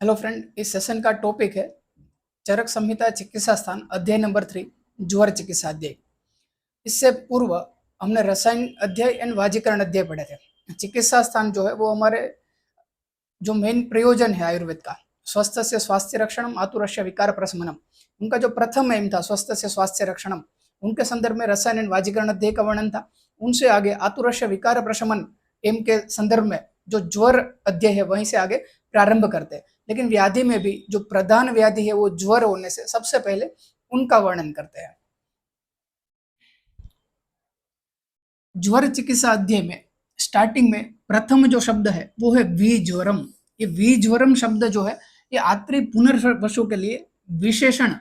Hello friend, इस session का topic है चरक संहिता चिकित्सा स्थान अध्याय नंबर 3 ज्वर चिकित्सा अध्याय। इससे पूर्व हमने रसायन अध्याय एंड वाजीकरण अध्याय पढ़े थे। चिकित्सा स्थान जो है वो हमारे जो मेन प्रयोजन है आयुर्वेद का, स्वस्थ से स्वास्थ्य रक्षणम आतुरस्य विकार प्रशमनम, उनका जो प्रथम एम था स्वस्थ से स्वास्थ्य रक्षणम, उनके संदर्भ में रसायन एंड वाजीकरण अध्याय का वर्णन था। उनसे आगे आतुरस्य विकार प्रशमन एम के संदर्भ में जो ज्वर अध्याय है वहीं से आगे प्रारंभ करते हैं। लेकिन व्याधि में भी जो प्रधान व्याधि है वो ज्वर होने से सबसे पहले उनका वर्णन करते हैं। ज्वर चिकित्सा अध्याय में स्टार्टिंग में प्रथम जो शब्द है वो है विज्वरम। ये विज्वरम शब्द जो है ये आत्रि पुनर्वसु के लिए विशेषण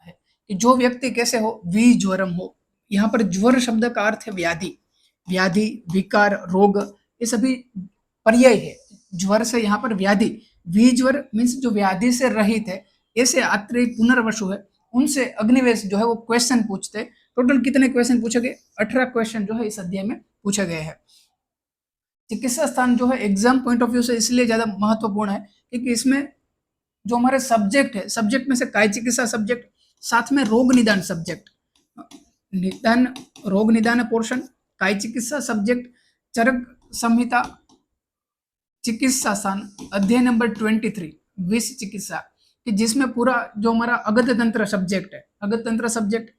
है कि जो व्यक्ति कैसे हो, विज्वरम हो। यहाँ पर ज्वर शब्द का अर्थ है व्याधि, व्याधि विकार रोग, ये सभी पर्याय है। ज्वर से यहाँ पर व्याधि, विज्वर मीन्स जो व्याधि से रहित है, ऐसे आत्रेय पुनर्वसु है, उनसे अग्निवेश जो है वो क्वेश्चन पूछते हैं। टोटल कितने क्वेश्चन पूछे गए? 18 क्वेश्चन जो है इस अध्याय में पूछे गए हैं। चिकित्सा स्थान जो है एग्जाम पॉइंट ऑफ व्यू से इसलिए ज्यादा महत्वपूर्ण है क्योंकि इसमें जो हमारे सब्जेक्ट है, सब्जेक्ट में से काय चिकित्सा सब्जेक्ट, साथ में रोग निदान सब्जेक्ट, निदान रोग निदान पोर्शन, काय चिकित्सा सब्जेक्ट, चरक संहिता चिकित्सा स्थान अध्याय नंबर 23 विष चिकित्सा, कि जिसमें पूरा जो हमारा अगध तंत्र सब्जेक्ट है, अगध तंत्र सब्जेक्ट,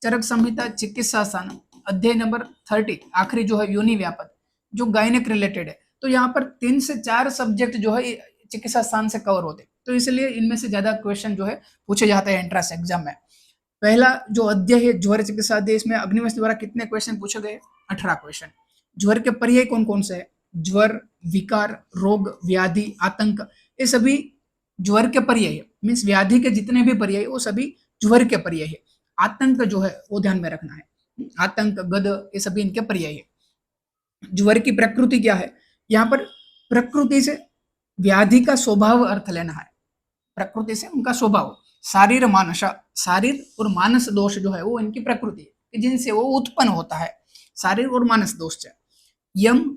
चरक संहिता चिकित्सा स्थान अध्याय नंबर 30 आखिरी जो है योनि व्यापक, जो गायनेक रिलेटेड है। तो यहाँ पर 3 से 4 सब्जेक्ट जो है चिकित्सा स्थान से कवर होते, तो इसलिए इनमें से ज्यादा क्वेश्चन जो है पूछे जाते हैं एंट्रेंस एग्जाम में। पहला जो अध्याय है ज्वर चिकित्सा अध्याय, इसमें अग्निवेश द्वारा कितने क्वेश्चन पूछे गए? 18 क्वेश्चन। ज्वर के पर्याय कौन कौन से है? ज्वर, विकार, रोग, व्याधि, आतंक, ये सभी ज्वर के पर्याय है। मीन्स व्याधि के जितने भी पर्याय वो सभी ज्वर के पर्याय है। आतंक जो है वो ध्यान में रखना है, आतंक गद ये सभी इनके पर्याय है। ज्वर की प्रकृति क्या है? यहाँ पर प्रकृति से व्याधि का स्वभाव अर्थ लेना है, प्रकृति से उनका स्वभाव, शारीर मानस, शारीर और मानस दोष जो है वो इनकी प्रकृति है जिनसे वो उत्पन्न होता है, शारीर और मानस दोष से। यम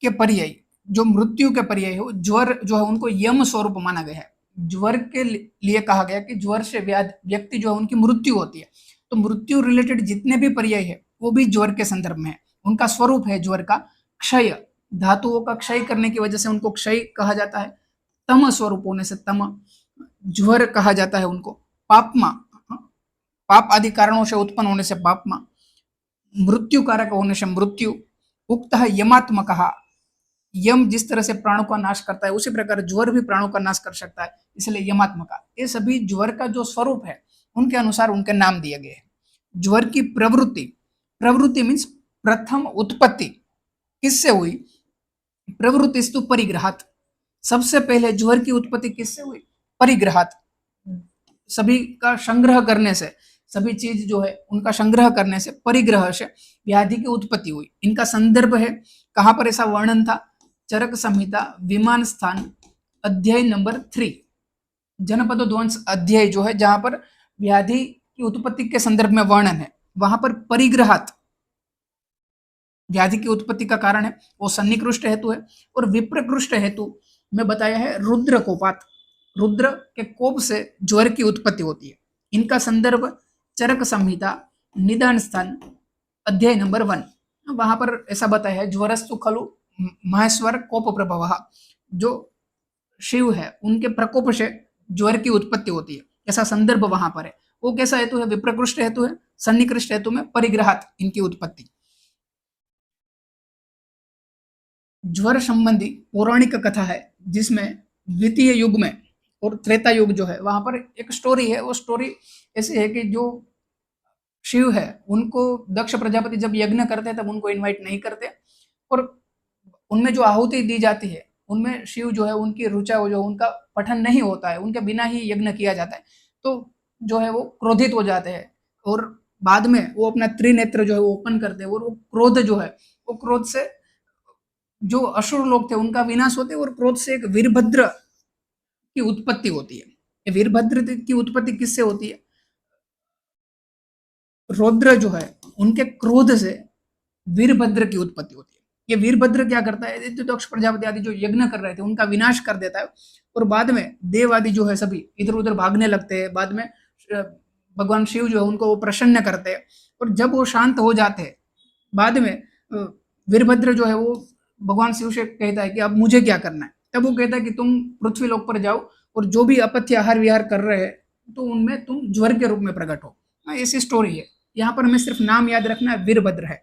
के पर्याय जो मृत्यु के पर्याय हो, ज्वर जो है उनको यम स्वरूप माना गया है। ज्वर के लिए कहा गया कि ज्वर से व्यक्ति जो है उनकी मृत्यु होती है, तो मृत्यु रिलेटेड जितने भी पर्याय है वो भी ज्वर के संदर्भ में है। उनका स्वरूप है ज्वर का क्षय, धातुओं का क्षय करने की वजह से उनको क्षय कहा जाता है। तम स्वरूप होने से तम ज्वर कहा जाता है उनको। पापमा, पाप आदि कारणों से उत्पन्न होने से पापमा, मृत्यु कारक होने से मृत्यु। उक्त यमात्मक, यम जिस तरह से प्राणों का नाश करता है उसी प्रकार ज्वर भी प्राणों का नाश कर सकता है, इसलिए यमात्मक। ये सभी ज्वर का जो स्वरूप है उनके अनुसार उनके नाम दिए गए हैं। ज्वर की प्रवृत्ति, प्रवृत्ति मीन्स प्रथम उत्पत्ति किससे हुई? प्रवृत्तिस्तु परिग्रहात, सबसे पहले ज्वर की उत्पत्ति किससे हुई? परिग्रहात, सभी का संग्रह करने से, सभी चीज जो है उनका संग्रह करने से, परिग्रह से व्याधि की उत्पत्ति हुई। इनका संदर्भ है, कहां पर ऐसा वर्णन था? चरक संहिता विमान स्थान अध्याय नंबर 3 जनपद ध्वंस अध्याय जो है, जहां पर व्याधि की उत्पत्ति के संदर्भ में वर्णन है, वहां पर परिग्रहात व्याधि की उत्पत्ति का कारण है, वो सन्निकृष्ट हेतु है। और विप्रकृष्ट हेतु में बताया है रुद्र कोपात, रुद्र के कोप से ज्वर की उत्पत्ति होती है। इनका संदर्भ चरक संहिता निदान स्थान अध्याय नंबर 1, वहां पर ऐसा बताया है ज्वरस्तु खलु महेश्वर कोप प्रभव, जो शिव है उनके प्रकोप से ज्वर की उत्पत्ति होती है, ऐसा संदर्भ वहां पर है। वो कैसा हेतु है? विप्रकृष्ट हेतु है। सन्निकृष्ट हेतु में परिग्रहात इनकी उत्पत्ति। ज्वर संबंधी पौराणिक कथा है जिसमें द्वितीय युग में और त्रेता युग जो है वहां पर एक स्टोरी है। वो स्टोरी ऐसी है कि जो शिव है उनको दक्ष प्रजापति जब यज्ञ करते हैं तब उनको इनवाइट नहीं करते, और उनमें जो आहुति दी जाती है उनमें शिव जो है उनकी रुचा जो उनका पठन नहीं होता है, उनके बिना ही यज्ञ किया जाता है, तो जो है वो क्रोधित हो जाते हैं और बाद में वो अपना त्रिनेत्र जो है वो ओपन करते हैं, और वो क्रोध जो है वो क्रोध से जो असुर लोग थे उनका विनाश होते है, और क्रोध से एक वीरभद्र की उत्पत्ति होती है। ये वीरभद्र की उत्पत्ति किससे होती है? रुद्र जो है उनके क्रोध से वीरभद्र की उत्पत्ति होती है। ये वीरभद्र क्या करता है, दक्ष प्रजापति आदि जो यज्ञ कर रहे थे उनका विनाश कर देता है, और बाद में देव आदि जो है सभी इधर उधर भागने लगते हैं। बाद में भगवान शिव जो है उनको वो प्रसन्न करते हैं, और जब वो शांत हो जाते हैं, बाद में वीरभद्र जो है वो भगवान शिव से कहता है कि अब मुझे क्या करना है। तब वो कहता है कि तुम पृथ्वी लोक पर जाओ, और जो भी अपत्य आहार विहार कर रहे हैं तो उनमें तुम ज्वर के रूप में प्रकट हो। ऐसी स्टोरी है। यहाँ पर हमें सिर्फ नाम याद रखना है, वीरभद्र है।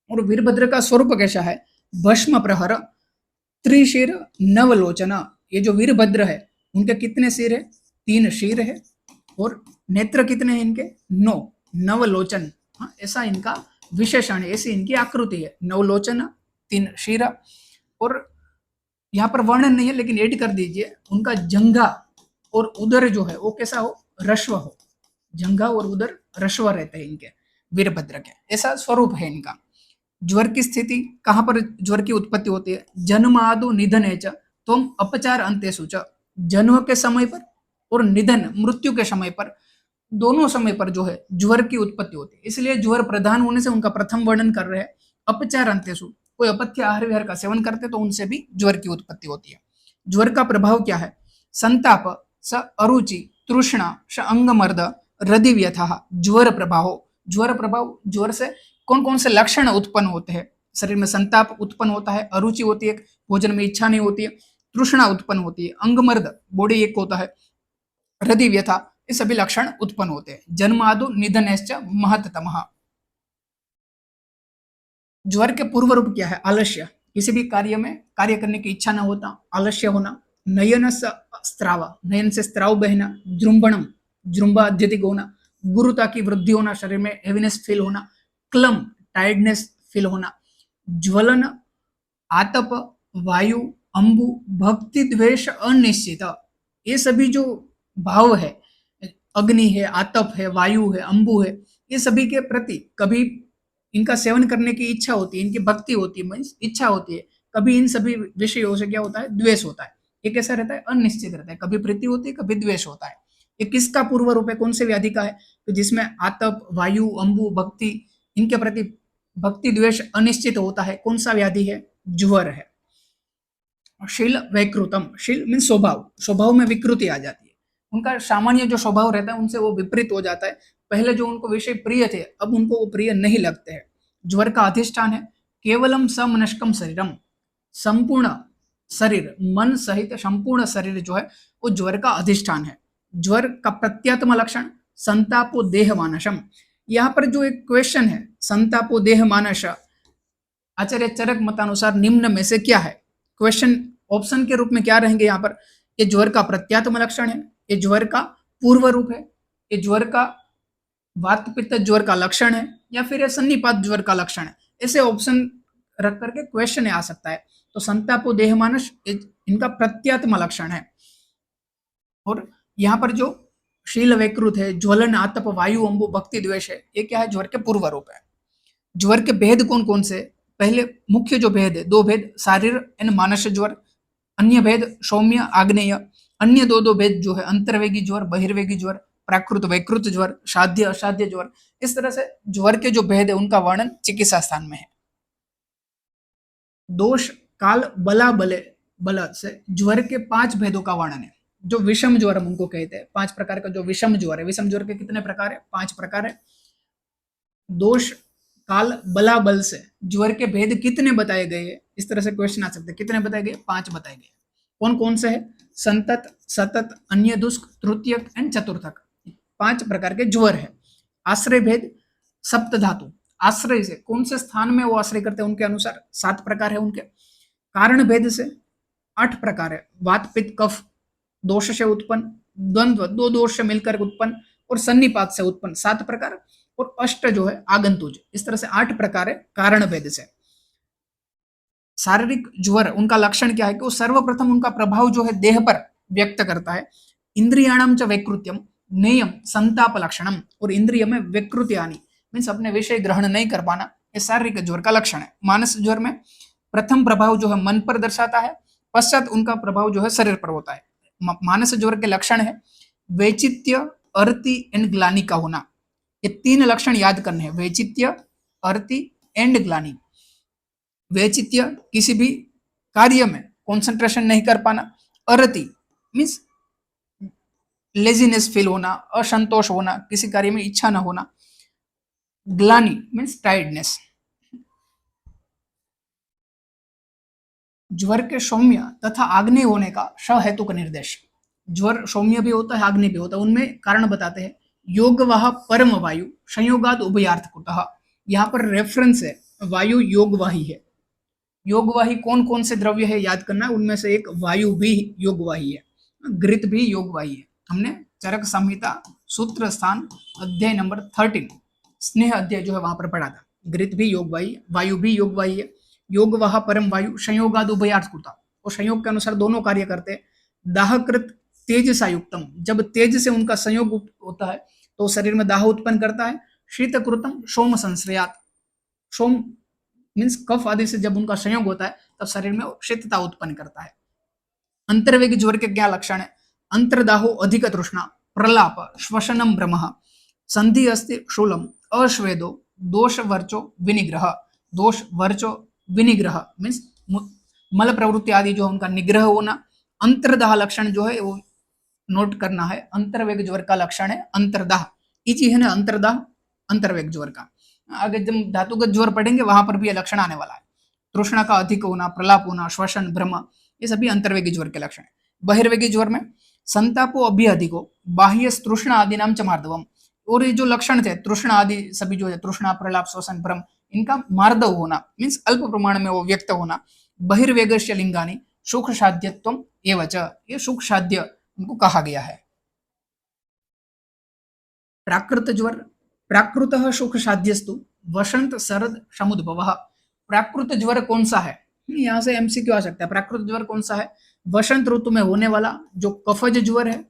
और वीरभद्र का स्वरूप कैसा है, भस्म प्रहर त्रिशिर नवलोचना। ये जो वीरभद्र है उनके कितने सिर है, 3 शीर है, और नेत्र कितने हैं इनके, 9। नवलोचन, हाँ, ऐसा इनका विशेषण है, ऐसी इनकी आकृति है, नवलोचन 3 शीरा। और यहाँ पर वर्णन नहीं है लेकिन ऐड कर दीजिए, उनका जंघा और उदर जो है वो कैसा हो, रश्व हो। जंघा और उदर रश्व रहते हैं इनके वीरभद्र के, ऐसा स्वरूप है इनका। ज्वर की स्थिति कहां पर ज्वर की उत्पत्ति होती है, जन्मादो निधने च त्वम अपचार अंतेषु च। जन्म के समय पर और निधन मृत्यु के समय पर, दोनों समय पर जो है ज्वर की उत्पत्ति होती है। इसलिए ज्वर प्रधान होने से उनका प्रथम वर्णन कर रहे हैं। अपचार अंतेषु, कोई अपत्य आहार विहार का सेवन करते तो उनसे भी ज्वर की उत्पत्ति होती है। ज्वर का प्रभाव क्या है, संताप स अरुचि तृष्णा स अंगमर्द हृदय व्यथा ज्वर प्रभाव। ज्वर प्रभाव, ज्वर से कौन कौन से लक्षण उत्पन्न होते हैं, शरीर में संताप उत्पन्न होता है, अरुचि होती है, भोजन में इच्छा नहीं होती है, तृष्णा उत्पन्न होती है, अंगमर्द बॉडी एक होता है, हृदय व्यथा, ये सभी लक्षण उत्पन्न होते हैं। जन्मादो निधनश्च महत्तमः। ज्वर के पूर्व रूप क्या है, आलस्य, किसी भी कार्य में कार्य करने की इच्छा न होता, आलस्य होना। नयन स्त्राव, नयन से स्त्राव बहना। जृंभणम, जृंभा अत्यधिक होना। गुरुता की वृद्धि होना, शरीर में हेवीनेस फील होना। क्लम, टायर्डनेस फील होना। ज्वलन, आतप, वायु, अंबु, भक्ति द्वेष अनिश्चित, ये सभी जो भाव है, अग्नि है, आतप है, वायु है, अंबु है, ये सभी के प्रति कभी इनका सेवन करने की इच्छा होती है, इनकी भक्ति होती है, मीन्स इच्छा होती है। कभी इन सभी विषयों से क्या होता है, द्वेष होता है। ये कैसा रहता है, अनिश्चित रहता है, कभी प्रीति होती है, कभी द्वेष होता है। ये किसका पूर्व रूप है, कौन से व्याधि का है, तो जिसमें आतप, वायु, अंबु, भक्ति, इनके प्रति भक्ति द्वेष अनिश्चित होता है, कौन सा व्याधि है, ज्वर है। शील वैकृतम, शील मीन स्वभाव, स्वभाव में विकृति आ जाती है। उनका सामान्य जो स्वभाव रहता है उनसे वो विपरीत हो जाता है। पहले जो उनको विषय प्रिय थे अब उनको वो प्रिय नहीं लगते हैं। ज्वर का अधिष्ठान है केवलम समनस्कम शरीरम, संपूर्ण शरीर, मन सहित संपूर्ण शरीर जो है वो ज्वर का अधिष्ठान है। ज्वर का प्रत्यात्म लक्षण संतापो देह मानसम। यहाँ पर जो एक क्वेश्चन है, संतापो देह मानस, आचार्य चरक मतानुसार निम्न में से क्या है, क्वेश्चन ऑप्शन के रूप में क्या रहेंगे यहाँ पर, ये ज्वर का प्रत्यात्म लक्षण है, ये ज्वर का पूर्व रूप है, ये ज्वर का वात पित्त ज्वर का लक्षण है, या फिर ये सन्निपात ज्वर का लक्षण है। ऐसे ऑप्शन रख करके क्वेश्चन आ सकता है। तो संतापो देहमानस इनका प्रत्यात्म लक्षण है। और यहाँ पर जो शील वैकृत है, ज्वलन, आतप, वायु, अंबु, भक्ति द्वेष है, ये क्या है, ज्वर के पूर्व रूप है। ज्वर के भेद कौन कौन से, पहले मुख्य जो भेद है, 2 भेद, शारीर एंड मानस ज्वर। अन्य भेद सौम्य आग्नेय। अन्य दो भेद जो है अंतर्वेगी ज्वर, बहिर्वेगी ज्वर, प्राकृत वैकृत ज्वर, साध्य असाध्य ज्वर। इस तरह से ज्वर के जो भेद है उनका वर्णन चिकित्सा स्थान में है। दोष काल बला बले बल से ज्वर के 5 भेदों का वर्णन है। जो विषम ज्वर हम उनको कहते हैं, 5 प्रकार का जो विषम ज्वर है। विषम ज्वर के कितने प्रकार है, 5 प्रकार है। दोष काल बला बल से ज्वर के भेद कितने बताए गए हैं, इस तरह से क्वेश्चन आ सकते हैं। कितने बताए गए, 5 बताए गए। कौन कौन से है, संतत, सतत, अन्य दुष्क, तृतीयक एंड चतुर्थक, 5 प्रकार के ज्वर है। आश्रय भेद सप्त धातु, आश्रय से कौन से स्थान में वो आश्रय करते हैं उनके अनुसार 7 प्रकार है उनके। कारण भेद से 8 प्रकार है। वात पित्त कफ दोष से उत्पन्न, द्वंद्व 2 दोष से मिलकर उत्पन्न, और सन्निपात से उत्पन्न 7 प्रकार, और अष्ट जो है आगंतुज। इस तरह से 8 प्रकार है कारण भेद से। शारीरिक ज्वर उनका लक्षण क्या है कि वो सर्वप्रथम उनका प्रभाव जो है देह पर व्यक्त करता है। इंद्रियाणाम च वैकृत्यम नेयम संताप लक्षणम, और इंद्रिय में विकृति आनी, मीन्स अपने विषय ग्रहण नहीं कर पाना, ये शारीरिक ज्वर का लक्षण है। मानस ज्वर में प्रथम प्रभाव जो है मन पर दर्शाता है, पश्चात उनका प्रभाव जो है शरीर पर होता है। मानस ज्वर के लक्षण है वैचित्य, अर्ति एंड ग्लानि का होना। ये 3 लक्षण याद करने हैं, वैचित्य, अर्ति एंड ग्लानि। वैचित्य, किसी भी कार्य में कंसंट्रेशन नहीं कर पाना। अरति मीन्स लेजीनेस फील होना, असंतोष होना, किसी कार्य में इच्छा न होना। ग्लानि मीन्स टायर्डनेस। ज्वर के सौम्य तथा आग्नेय होने का सहेतुक निर्देश। ज्वर सौम्य भी होता है, आग्नेय भी होता है, उनमें कारण बताते हैं। योगवाह परम वायु संयोगाद उभयार्थ कुतः। यहाँ पर रेफरेंस है, वायु योगवाही है। योगवाही कौन कौन से द्रव्य है याद करना, उनमें से एक वायु भी योगवाही है, घृत भी योगवाही है। हमने चरक संहिता सूत्र स्थान अध्याय नंबर 13 स्नेह अध्याय जो है वहां पर पढ़ा था। घृत भी योगवाही, वायु भी योगवाही है। योगवाह परम वायु संयोगाद उभयार्थ कुतः, और संयोग के अनुसार दोनों कार्य करते हैं। दाहकृत तेज सायुक्तम, जब तेज से उनका संयोग होता है तो शरीर में दाह उत्पन्न करता है। शीतकृतम सोम संश्रयात, सोम मीन्स कफ आदि से जब उनका संयोग होता है तब शरीर में शीतता उत्पन्न करता है। अंतर्वेगी ज्वर के क्या लक्षण है? अंतर्दाहो अधिक तृष्णा, प्रलाप, श्वसनम भ्रम, संधि अस्ति शूलम, अश्वेदो, दोष वर्चो विनिग्रह। दोष वर्चो विनिग्रह मीन्स मल प्रवृत्ति आदि जो उनका निग्रह होना। अंतर्दाह लक्षण जो है वो नोट करना है। अंतर्वेग ज्वर का लक्षण है अंतर्दाह, इची है ना अंतर्दाह अंतर्वेग ज्वर का। आगे जब धातुगत ज्वर पढ़ेंगे वहां पर भी यह लक्षण आने वाला है। तृष्णा का अधिक होना, प्रलाप होना, श्वसन, भ्रम, ये सभी अंतर्वेगी ज्वर के लक्षण है। बहिर्वेगी ज्वर में संतापो अभि अधिको, बाह्य तृष्णा आदि नाम च मार्दवम। और ये जो लक्षण थे तृष्णा आदि सभी जो है, तृष्णा, प्रलाप, श्वसन, भ्रम, इनका मार्दव होना मीन्स अल्प प्रमाण में वो व्यक्त होना। बहिर्वेगस्य लिंगानी सुख साध्यत्वम एवच, ये सुख साध्य उनको कहा गया है। प्राकृत ज्वर, प्राकृतः सुख साध्यस्तु वसंत शरद समुद्भवः। प्राकृत ज्वर कौन सा है? यहाँ से एमसीक्यू आ सकता है। प्राकृत ज्वर कौन सा है? वसंत ऋतु में होने वाला जो कफज ज्वर है,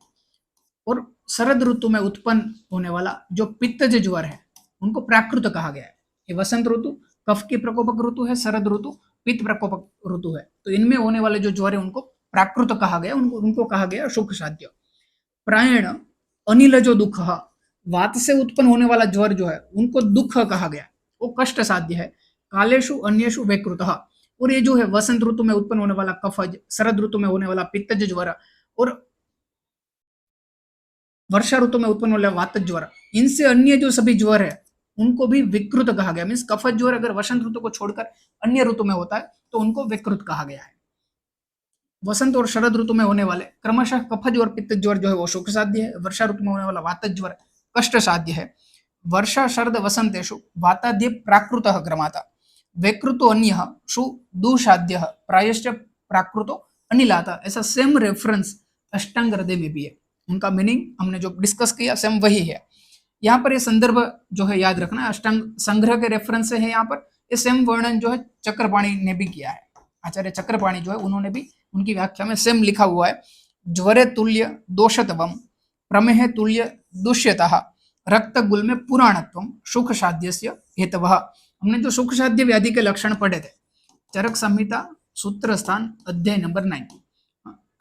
और शरद ऋतु में उत्पन्न होने वाला जो पित्तज ज्वर है, उनको प्राकृत कहा गया है। ये वसंत ऋतु कफ की प्रकोपक ऋतु है, शरद ऋतु पित्त प्रकोपक ऋतु है, तो इनमें होने वाले जो ज्वर है उनको प्राकृत कहा गया, उनको कहा गया सुख साध्य। प्रायण अनिल जो दुख, वात से उत्पन्न होने वाला ज्वर जो है उनको दुख कहा गया, वो कष्ट साध्य है। कालेशु अन्येषु वैकृतः, और ये जो है वसंत ऋतु में उत्पन्न होने वाला कफज, शरद ऋतु में होने वाला पित्तज ज्वर और वर्षा ऋतु में उत्पन्न होने वाला वातज ज्वर, इनसे अन्य जो सभी ज्वर है उनको भी विकृत कहा गया। मीन्स कफज ज्वर अगर वसंत ऋतु को छोड़कर अन्य ऋतु में होता है तो उनको विकृत कहा गया है। वसंत और शरद ऋतु में होने वाले क्रमशः कफज और पित्त ज्वर जो है वो सुख साध्य है। वर्षा ऋतु में होने वाला वातज ज्वर कष्ट साध्य है। वर्षा शरद वसंतेषु वाताद्य प्राकृतः क्रमाता, विकृतो अन्यः सु दुसाध्य प्रायश्च प्राकृतो अनिलाता। ऐसा सेम रेफरेंस अष्टांग हृदय में भी है। उनका मीनिंग हमने जो डिस्कस किया सेम वही है। यहाँ पर ये संदर्भ जो है याद रखना, अष्टांग संग्रह के रेफरेंस से है। यहाँ पर ये सेम वर्णन जो है चक्रपाणी ने भी किया है, आचार्य चक्रपाणी जो है उन्होंने भी उनकी व्याख्या में सेम लिखा हुआ है। ज्वरे तुल्य दोषतवम, प्रमेह तुल्य दुष्यतः, रक्त गुल्म पुराणत्वम, सुख साध्यस्य हेतवः। हमने जो सुख साध्य व्याधि के लक्षण पढ़े थे, चरक संहिता सूत्र स्थान अध्याय नंबर 9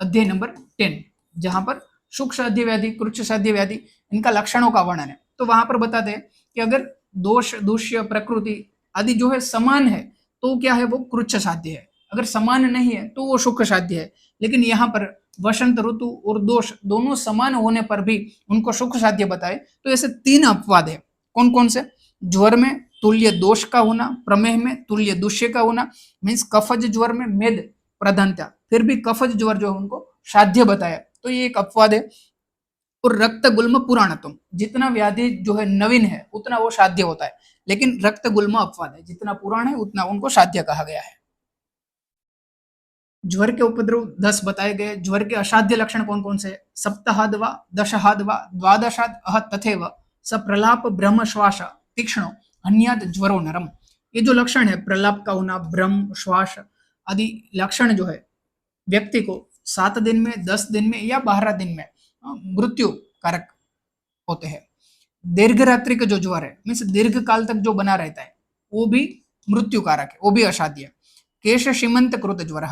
अध्याय नंबर 10, जहां पर सुख साध्य व्याधि, कृच्छ साध्य व्याधि, इनका लक्षणों का वर्णन है। तो वहां पर बताते हैं कि अगर दोष, दूष्य, प्रकृति आदि जो है समान है तो क्या है, वो कृच्छ साध्य है। अगर समान नहीं है तो वो सुख साध्य है। लेकिन यहाँ पर वसंत ऋतु और दोष दोनों समान होने पर भी उनको सुख साध्य बताए, तो ऐसे 3 अपवाद है। कौन कौन से? ज्वर में तुल्य दोष का होना, प्रमेह में तुल्य दुष्य का होना, मीन्स कफज ज्वर में मेद प्रधानता, फिर भी कफज ज्वर जो है उनको साध्य बताया, तो ये एक अपवाद है। और रक्त गुल्म पुराणत्वम, जितना व्याधि जो है नवीन है उतना वो साध्य होता है, लेकिन रक्त गुल्म अपवाद है, जितना पुराण है उतना उनको साध्य कहा गया है। ज्वर के उपद्रव 10 बताए गए। ज्वर के असाध्य लक्षण कौन कौन से? सप्ताहाद वा दशहाद वा द्वादशाद अह तथैव स प्रलाप भ्रम श्वास तीक्ष्णो अन्याद ज्वरो नरम। ये जो लक्षण है प्रलाप का होना, भ्रम, श्वास आदि लक्षण जो है व्यक्ति को 7 दिन में, 10 दिन में या 12 दिन में मृत्यु कारक होते हैं। दीर्घ रात्रि का जो ज्वर है मीन्स दीर्घ काल तक जो बना रहता है वो भी मृत्यु कारक है, वो भी असाध्य है। केश सीमंत कृत ज्वर,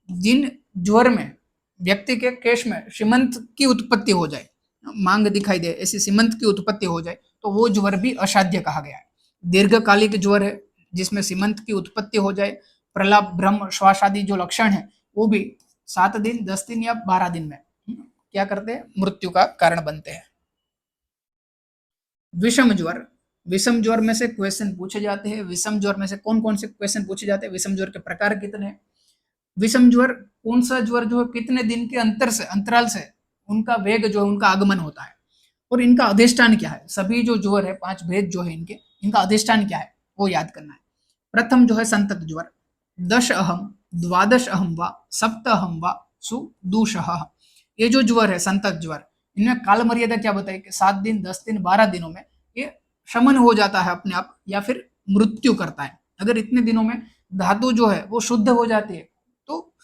जिन ज्वर में व्यक्ति के केश में सीमंत की उत्पत्ति हो जाए, मांग दिखाई दे, ऐसी सीमंत की उत्पत्ति हो जाए, तो वो ज्वर भी असाध्य कहा गया है। दीर्घकालिक ज्वर है जिसमें सीमंत की उत्पत्ति हो जाए, प्रलाप, भ्रम, श्वास आदि जो लक्षण है वो भी 7 दिन, 10 दिन या 12 दिन में क्या करते हैं, मृत्यु का कारण बनते हैं। विषम ज्वर, विषम ज्वर में से क्वेश्चन पूछे जाते हैं। विषम ज्वर में से कौन कौन से क्वेश्चन पूछे जाते हैं, विषम ज्वर के प्रकार कितने हैं, विषम ज्वर कौन सा ज्वर जो है कितने दिन के अंतराल से उनका वेग जो है उनका आगमन होता है, और इनका अधिष्ठान क्या है। सभी जो ज्वर है, 5 भेद जो है इनके, इनका अधिष्ठान क्या है वो याद करना है। प्रथम जो है संतत ज्वर, 10 अहम, 12 अहम व 7 अहम व सुदूषः। ये जो ज्वर है संतत ज्वर, इनमें काल मर्यादा क्या बताई कि 7 दिन, 10 दिन, 12 दिनों में ये शमन हो जाता है अपने आप या फिर मृत्यु करता है। अगर इतने दिनों में धातु जो है वो शुद्ध हो जाती है तो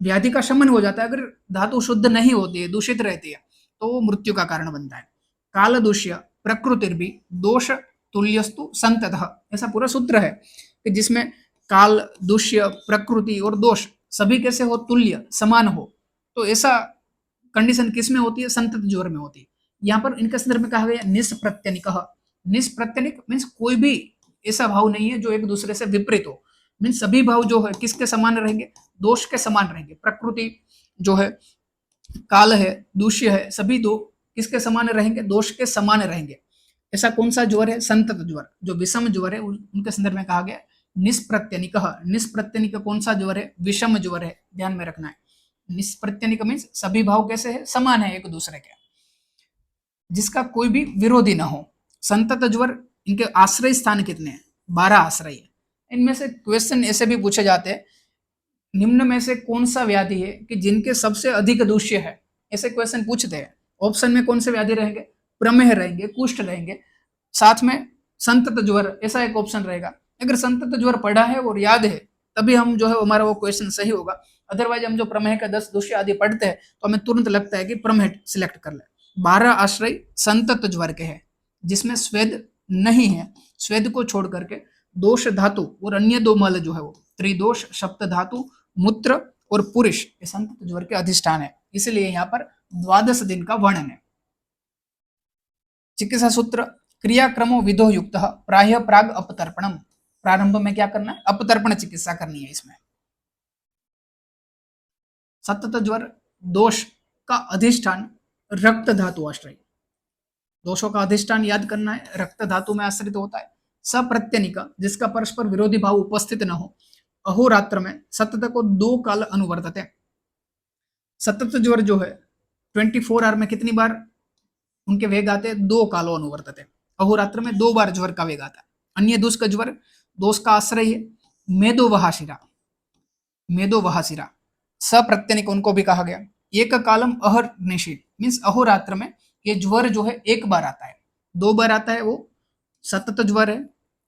व्याधि का शमन हो जाता है। अगर धातु शुद्ध नहीं होती है, दूषित रहती है, तो वो मृत्यु का कारण बनता है। काल दूष्य प्रकृतिर्भि दोष तुल्यस्तु संततः, ऐसा पूरा सूत्र है कि जिसमें काल, दूष्य, प्रकृति और दोष सभी कैसे हो, तुल्य, समान हो। तो ऐसा कंडीशन किस में होती है, संतत ज्वर में होती है। यहाँ पर इनके संदर्भ में कहा गया निष्प्रत्यनिक। निष्प्रत्यनिक मीन्स कोई भी ऐसा भाव नहीं है जो एक दूसरे से विपरीत हो। मीन्स सभी भाव जो है किसके समान रहेंगे, दोष के समान रहेंगे। प्रकृति जो है, काल है, दूष्य है, सभी दो किसके समान रहेंगे, दोष के समान रहेंगे। ऐसा कौन सा ज्वर है, संतत ज्वर। जो विषम ज्वर है उनके संदर्भ में कहा गया निष्प्रत्यनिक। निष्प्रत्यनिक कौन सा ज्वर है, विषम ज्वर है, ध्यान में रखना है। निष्प्रत्यनिक मीन्स सभी भाव कैसे है, समान है एक दूसरे के, जिसका कोई भी विरोधी ना हो। संतत ज्वर, इनके आश्रय स्थान कितने हैं, 12 आश्रय है। इनमें से क्वेश्चन ऐसे भी पूछे जाते हैं, निम्न में से कौन सा व्याधि है कि जिनके सबसे अधिक दूष्य है, ऐसे क्वेश्चन पूछते हैं। ऑप्शन में कौन से व्याधि रहेंगे, प्रमेह रहेंगे, कुष्ठ रहेंगे, साथ में संतत ज्वर, ऐसा एक ऑप्शन रहेगा। अगर संतत ज्वर पढ़ा है और याद है तभी हम जो है हमारा वो क्वेश्चन सही होगा। अदरवाइज हम जो प्रमेह का 10 दूष्य आदि पढ़ते हैं तो हमें तुरंत लगता है कि प्रमेह सिलेक्ट कर ले। 12 आश्रय संतत ज्वर के हैं, जिसमें स्वेद नहीं है। स्वेद को छोड़ करके दोष धातु और अन्य 2 मल जो है वो त्रिदोष, सप्त धातु, मूत्र और पुरुष, ये संतत ज्वर के अधिष्ठान है। इसलिए यहाँ पर 12 दिन का वर्णन है। चिकित्सा सूत्र, क्रियाक्रमो विधो युक्त प्राय प्राग अपतर्पणम। प्रारंभ में क्या करना है, अपतर्पण चिकित्सा करनी है। इसमें सतत ज्वर, दोष का अधिष्ठान रक्त धातु आश्रय, दोषों का अधिष्ठान याद करना है, रक्त धातु में आश्रित होता है। सप्रत्यनिक, जिसका परस्पर विरोधी भाव उपस्थित न हो। अहोरात्र में सतत को 2 काल अनुवर्तते। सतत ज्वर जो है 24 आवर में कितनी बार उनके वेग आते हैं, 2 कालो अनुवर्तते। अहोरात्र में 2 बार ज्वर का वेग आता है। अन्य दुष्क ज्वर, दोष का आश्रय है मेदो वहाशिरा, मेदो वहाशिरा। सप्रत्यनिक उनको भी कहा गया। एक कालम अहर निशी मीन्स अहोरात्र में ये ज्वर जो है 1 बार आता है, 2 बार आता है वो सतत ज्वर है।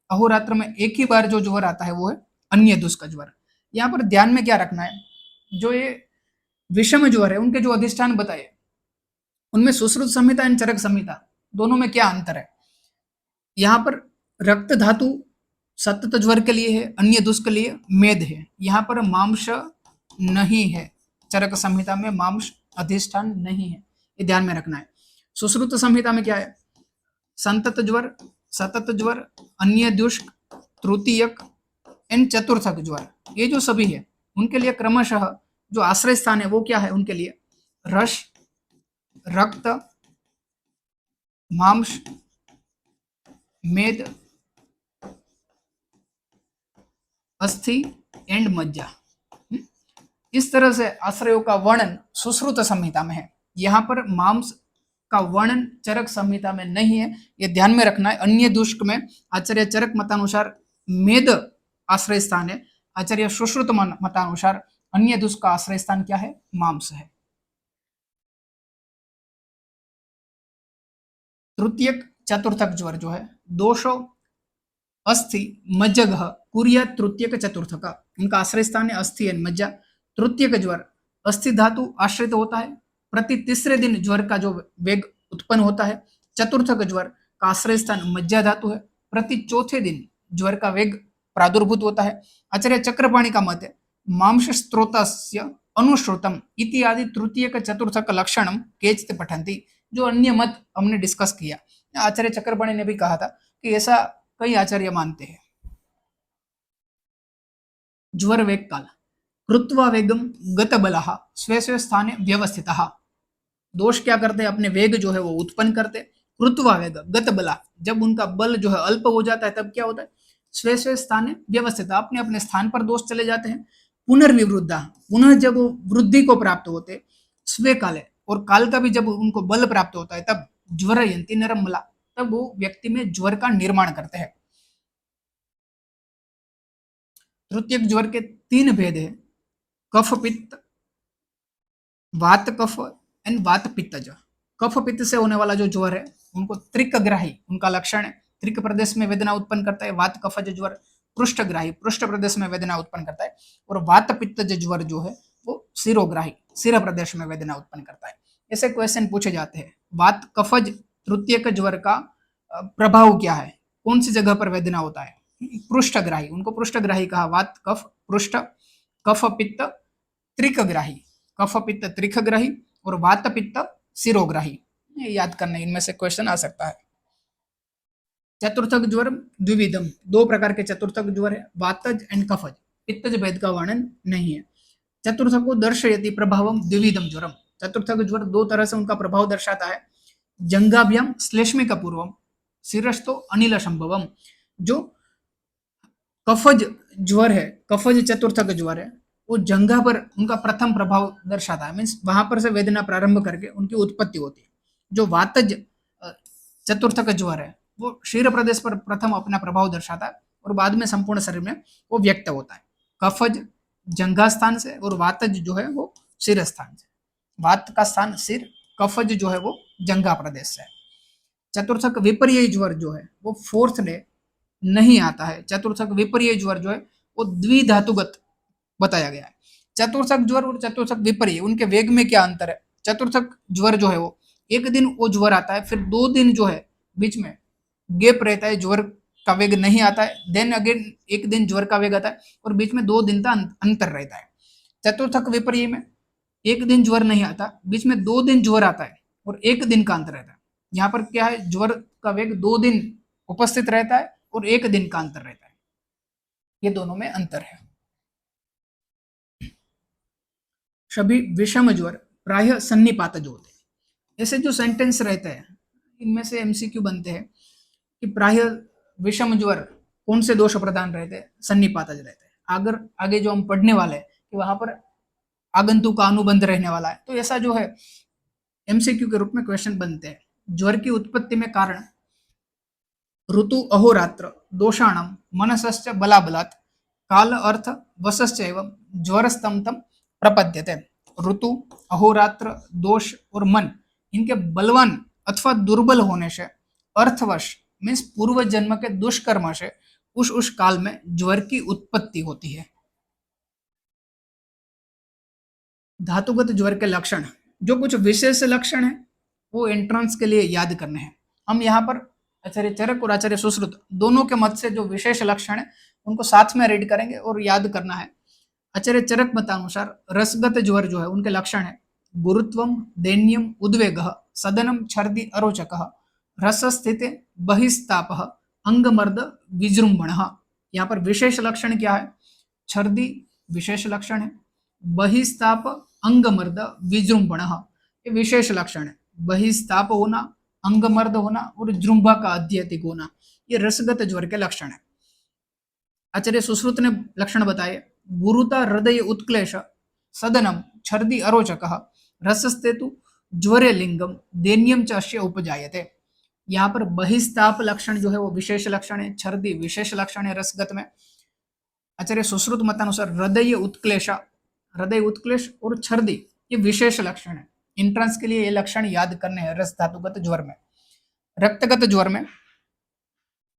अहोरात्र में एक ही बार जो ज्वर आता है वो है अन्य दुष्क ज्वर। यहाँ पर ध्यान में क्या रखना है, जो ये विषम ज्वर है उनके जो अधिष्ठान बताए उनमें सुश्रुत संहिता एवं चरक संहिता दोनों में क्या अंतर है। यहाँ पर रक्त धातु सतत ज्वर के लिए है, अन्य दुष्क के लिए मेद है। यहाँ पर मांस नहीं है, चरक संहिता में मांस अधिष्ठान नहीं है, ये ध्यान में रखना है। सुश्रुत संहिता में क्या है, संतत ज्वर, सतत ज्वर, अन्य दुष्क, तृतीयक एंड चतुर्थक ज्वर, ये जो सभी है उनके लिए क्रमशः जो आश्रय स्थान है वो क्या है, उनके लिए रस, रक्त, मांस, मेद, अस्थि एंड मज्जा। इस तरह से आश्रयों का वर्णन सुश्रुत संहिता में है। यहाँ पर मांस का वर्णन चरक संहिता में नहीं है, ये ध्यान में रखना है। अन्य दुष्क में आचार्य चरक मतानुसार मेद आश्रय स्थान है, आचार्य सुश्रुत मतानुसार अन्य दुष्क का आश्रय स्थान क्या है, मांस है। तृतीयक चतुर्थक ज्वर जो है दोषो अस्थि मज्जग कुरिया तृतीयक चतुर्थक, उनका आश्रय स्थान है अस्थि एवं मज्जा। तृतीयक ज्वर अस्थि धातु आश्रित होता है, प्रति तीसरे दिन ज्वर का जो वेग उत्पन्न होता है। चतुर्थक ज्वर का आश्रय स्थान मज्जा धातु है, प्रति चौथे दिन ज्वर का वेग प्रादुर्भूत होता है। आचार्य चक्रपाणी का मत है मांस स्त्रोतस्य अनुश्रुतम इत्यादि तृतीयक चतुर्थक लक्षणम केचित् पठन्ति। जो अन्य मत हमने डिस्कस किया, आचार्य चक्रपाणी ने भी कहा था कि ऐसा कई आचार्य मानते हैं। ज्वर वेग काल कृत्वा वेगम गत बलः स्वे स्वे स्थाने व्यवस्थितः। दोष क्या करते हैं, अपने वेग जो है वो उत्पन्न करते, कृत्वा वेग गत बला, जब उनका बल जो है अल्प हो जाता है तब क्या होता है, स्वे स्वे स्थाने व्यवस्थित, अपने अपने स्थान पर दोष चले जाते हैं। पुनर्विवृद्धा, पुनः जब वो वृद्धि को प्राप्त होते, स्वे काले, और काल का भी जब उनको बल प्राप्त होता है तब ज्वर यंती नरम बला, तब वो व्यक्ति में ज्वर का निर्माण करते हैं। तृतीयक ज्वर के तीन भेद है, कफ पित्त, वात कफ एंड वात पित्तज। कफ पित्त से होने वाला जो ज्वर है उनको त्रिकग्राही उनका लक्षण है, त्रिक प्रदेश में वेदना उत्पन्न करता है। वात कफज ज्वर पृष्ठग्राही, पृष्ठ प्रदेश में वेदना उत्पन्न करता है। और वात पित्तज ज्वर जो है वो शिरोग्राही, शिर प्रदेश में वेदना उत्पन्न करता है। ऐसे क्वेश्चन पूछे जाते हैं। वात कफज तृतीयक ज्वर का प्रभाव क्या है, कौन सी जगह पर वेदना होता है, पृष्ठग्राही, उनको पृष्ठग्राही कहा। वात कफ पृष्ठ, कफ पित्त त्रिकग्राही, कफ पित्त त्रिकग्राही और वात पित्त शिरोग्राही। ये याद करना, इनमें से क्वेश्चन आ सकता है। चतुर्थक ज्वर द्विविधम, दो प्रकार के चतुर्थक ज्वर है, वातज एंड कफज। पित्तज भेद का वर्णन नहीं है। चतुर्थको दर्शयति प्रभावम द्विविधम ज्वरम, चतुर्थक ज्वर दो तरह से उनका प्रभाव दर्शाता है। जंगाभ्याम श्लेष्मिक पूर्वम शिरस्तो अनिल संभवम, जो कफज ज्वर है, कफज चतुर्थक ज्वर है, वो जंघा पर उनका प्रथम प्रभाव दर्शाता है, मीन्स वहां पर से वेदना प्रारंभ करके उनकी उत्पत्ति होती है। जो वातज चतुर्थक ज्वर है वो शीर प्रदेश पर प्रथम अपना प्रभाव दर्शाता है और बाद में संपूर्ण शरीर में वो व्यक्त होता है। कफज जंघा स्थान से और वातज जो है वो सिर स्थान से। वात का स्थान सिर, कफज जो है वो जंघा प्रदेश से है। चतुर्थक विपर्य ज्वर जो है वो फोर्थ डे नहीं आता है। चतुर्थक विपर्य ज्वर जो है वो द्विधातुगत बताया गया है। चतुर्थक ज्वर और चतुर्थक विपर्य, उनके वेग में क्या अंतर है। चतुर्थक ज्वर जो है वो एक दिन वो ज्वर आता है, फिर 2 दिन जो है बीच में गैप रहता है, ज्वर का वेग नहीं आता है, देन अगेन एक दिन ज्वर का वेग आता है और बीच में 2 दिन का अंतर रहता है। चतुर्थक विपर्य में एक दिन ज्वर नहीं आता, बीच में 2 दिन ज्वर आता है और एक दिन का अंतर रहता है। यहाँ पर क्या है, ज्वर का वेग 2 दिन उपस्थित रहता है और एक दिन का अंतर रहता है, ये दोनों में अंतर है। सभी विषम ज्वर प्रायः सन्निपातज होते हैं। ऐसे जो सेंटेंस रहते हैं इनमें से एमसीक्यू बनते हैं कि प्रायः विषम ज्वर कौन से दोष प्रधान रहते हैं, सन्निपातज रहते हैं। अगर आगे जो हम पढ़ने वाले हैं कि वहां पर आगंतुक का अनुबंध रहने वाला है, तो ऐसा जो है एमसीक्यू के रूप में क्वेश्चन बनते हैं। ज्वर की उत्पत्ति में कारण ऋतु अहोरात्र दोषाणम मनसश्च बलाबलात् काल अर्थ वसश्च एवं ज्वर स्तंतम प्रपद्यते। ऋतु, अहोरात्र, दोष और मन, इनके बलवान अथवा दुर्बल होने से, अर्थवश मीन्स पूर्व जन्म के दुष्कर्म से उस काल में ज्वर की उत्पत्ति होती है। धातुगत ज्वर के लक्षण, जो कुछ विशेष लक्षण है वो एंट्रेंस के लिए याद करने हैं। हम यहाँ पर आचार्य चरक और आचार्य सुश्रुत दोनों के मत से जो विशेष लक्षण है उनको साथ में रीड करेंगे और याद करना है। आचार्य चरक मतानुसार रसगत ज्वर जो है उनके लक्षण है गुरुत्वम दैन्यम उद्वेग सदनम छर्दि अरोचक रस स्थित बहिस्ताप अंगमर्द विजृंभण। यहाँ पर विशेष लक्षण क्या है, छर्दि विशेष लक्षण है, बहिस्ताप अंगमर्द विजृंभण ये विशेष लक्षण है। बहिस्ताप होना, अंगमर्द होना और जृंभा का अत्यधिक होना, ये रसगत ज्वर के लक्षण है। आचार्य सुश्रुत ने लक्षण बताए गुरुता हृदय उत्क्लेश सदनम छर्दि अरोचक रसस्तेतु ज्वरे लिंगम दैन्यम च अस्य उपजायते। यहाँ पर बहिस्ताप लक्षण जो है वो विशेष लक्षण है, छर्दि विशेष लक्षण है रसगत में। आचार्य सुश्रुत मतानुसार हृदय उत्क्लेश, हृदय उत्क्लेश और छर्दि ये विशेष लक्षण है। इंट्रेंस के लिए ये लक्षण याद करने हैं रस धातुगत ज्वर में। रक्तगत ज्वर में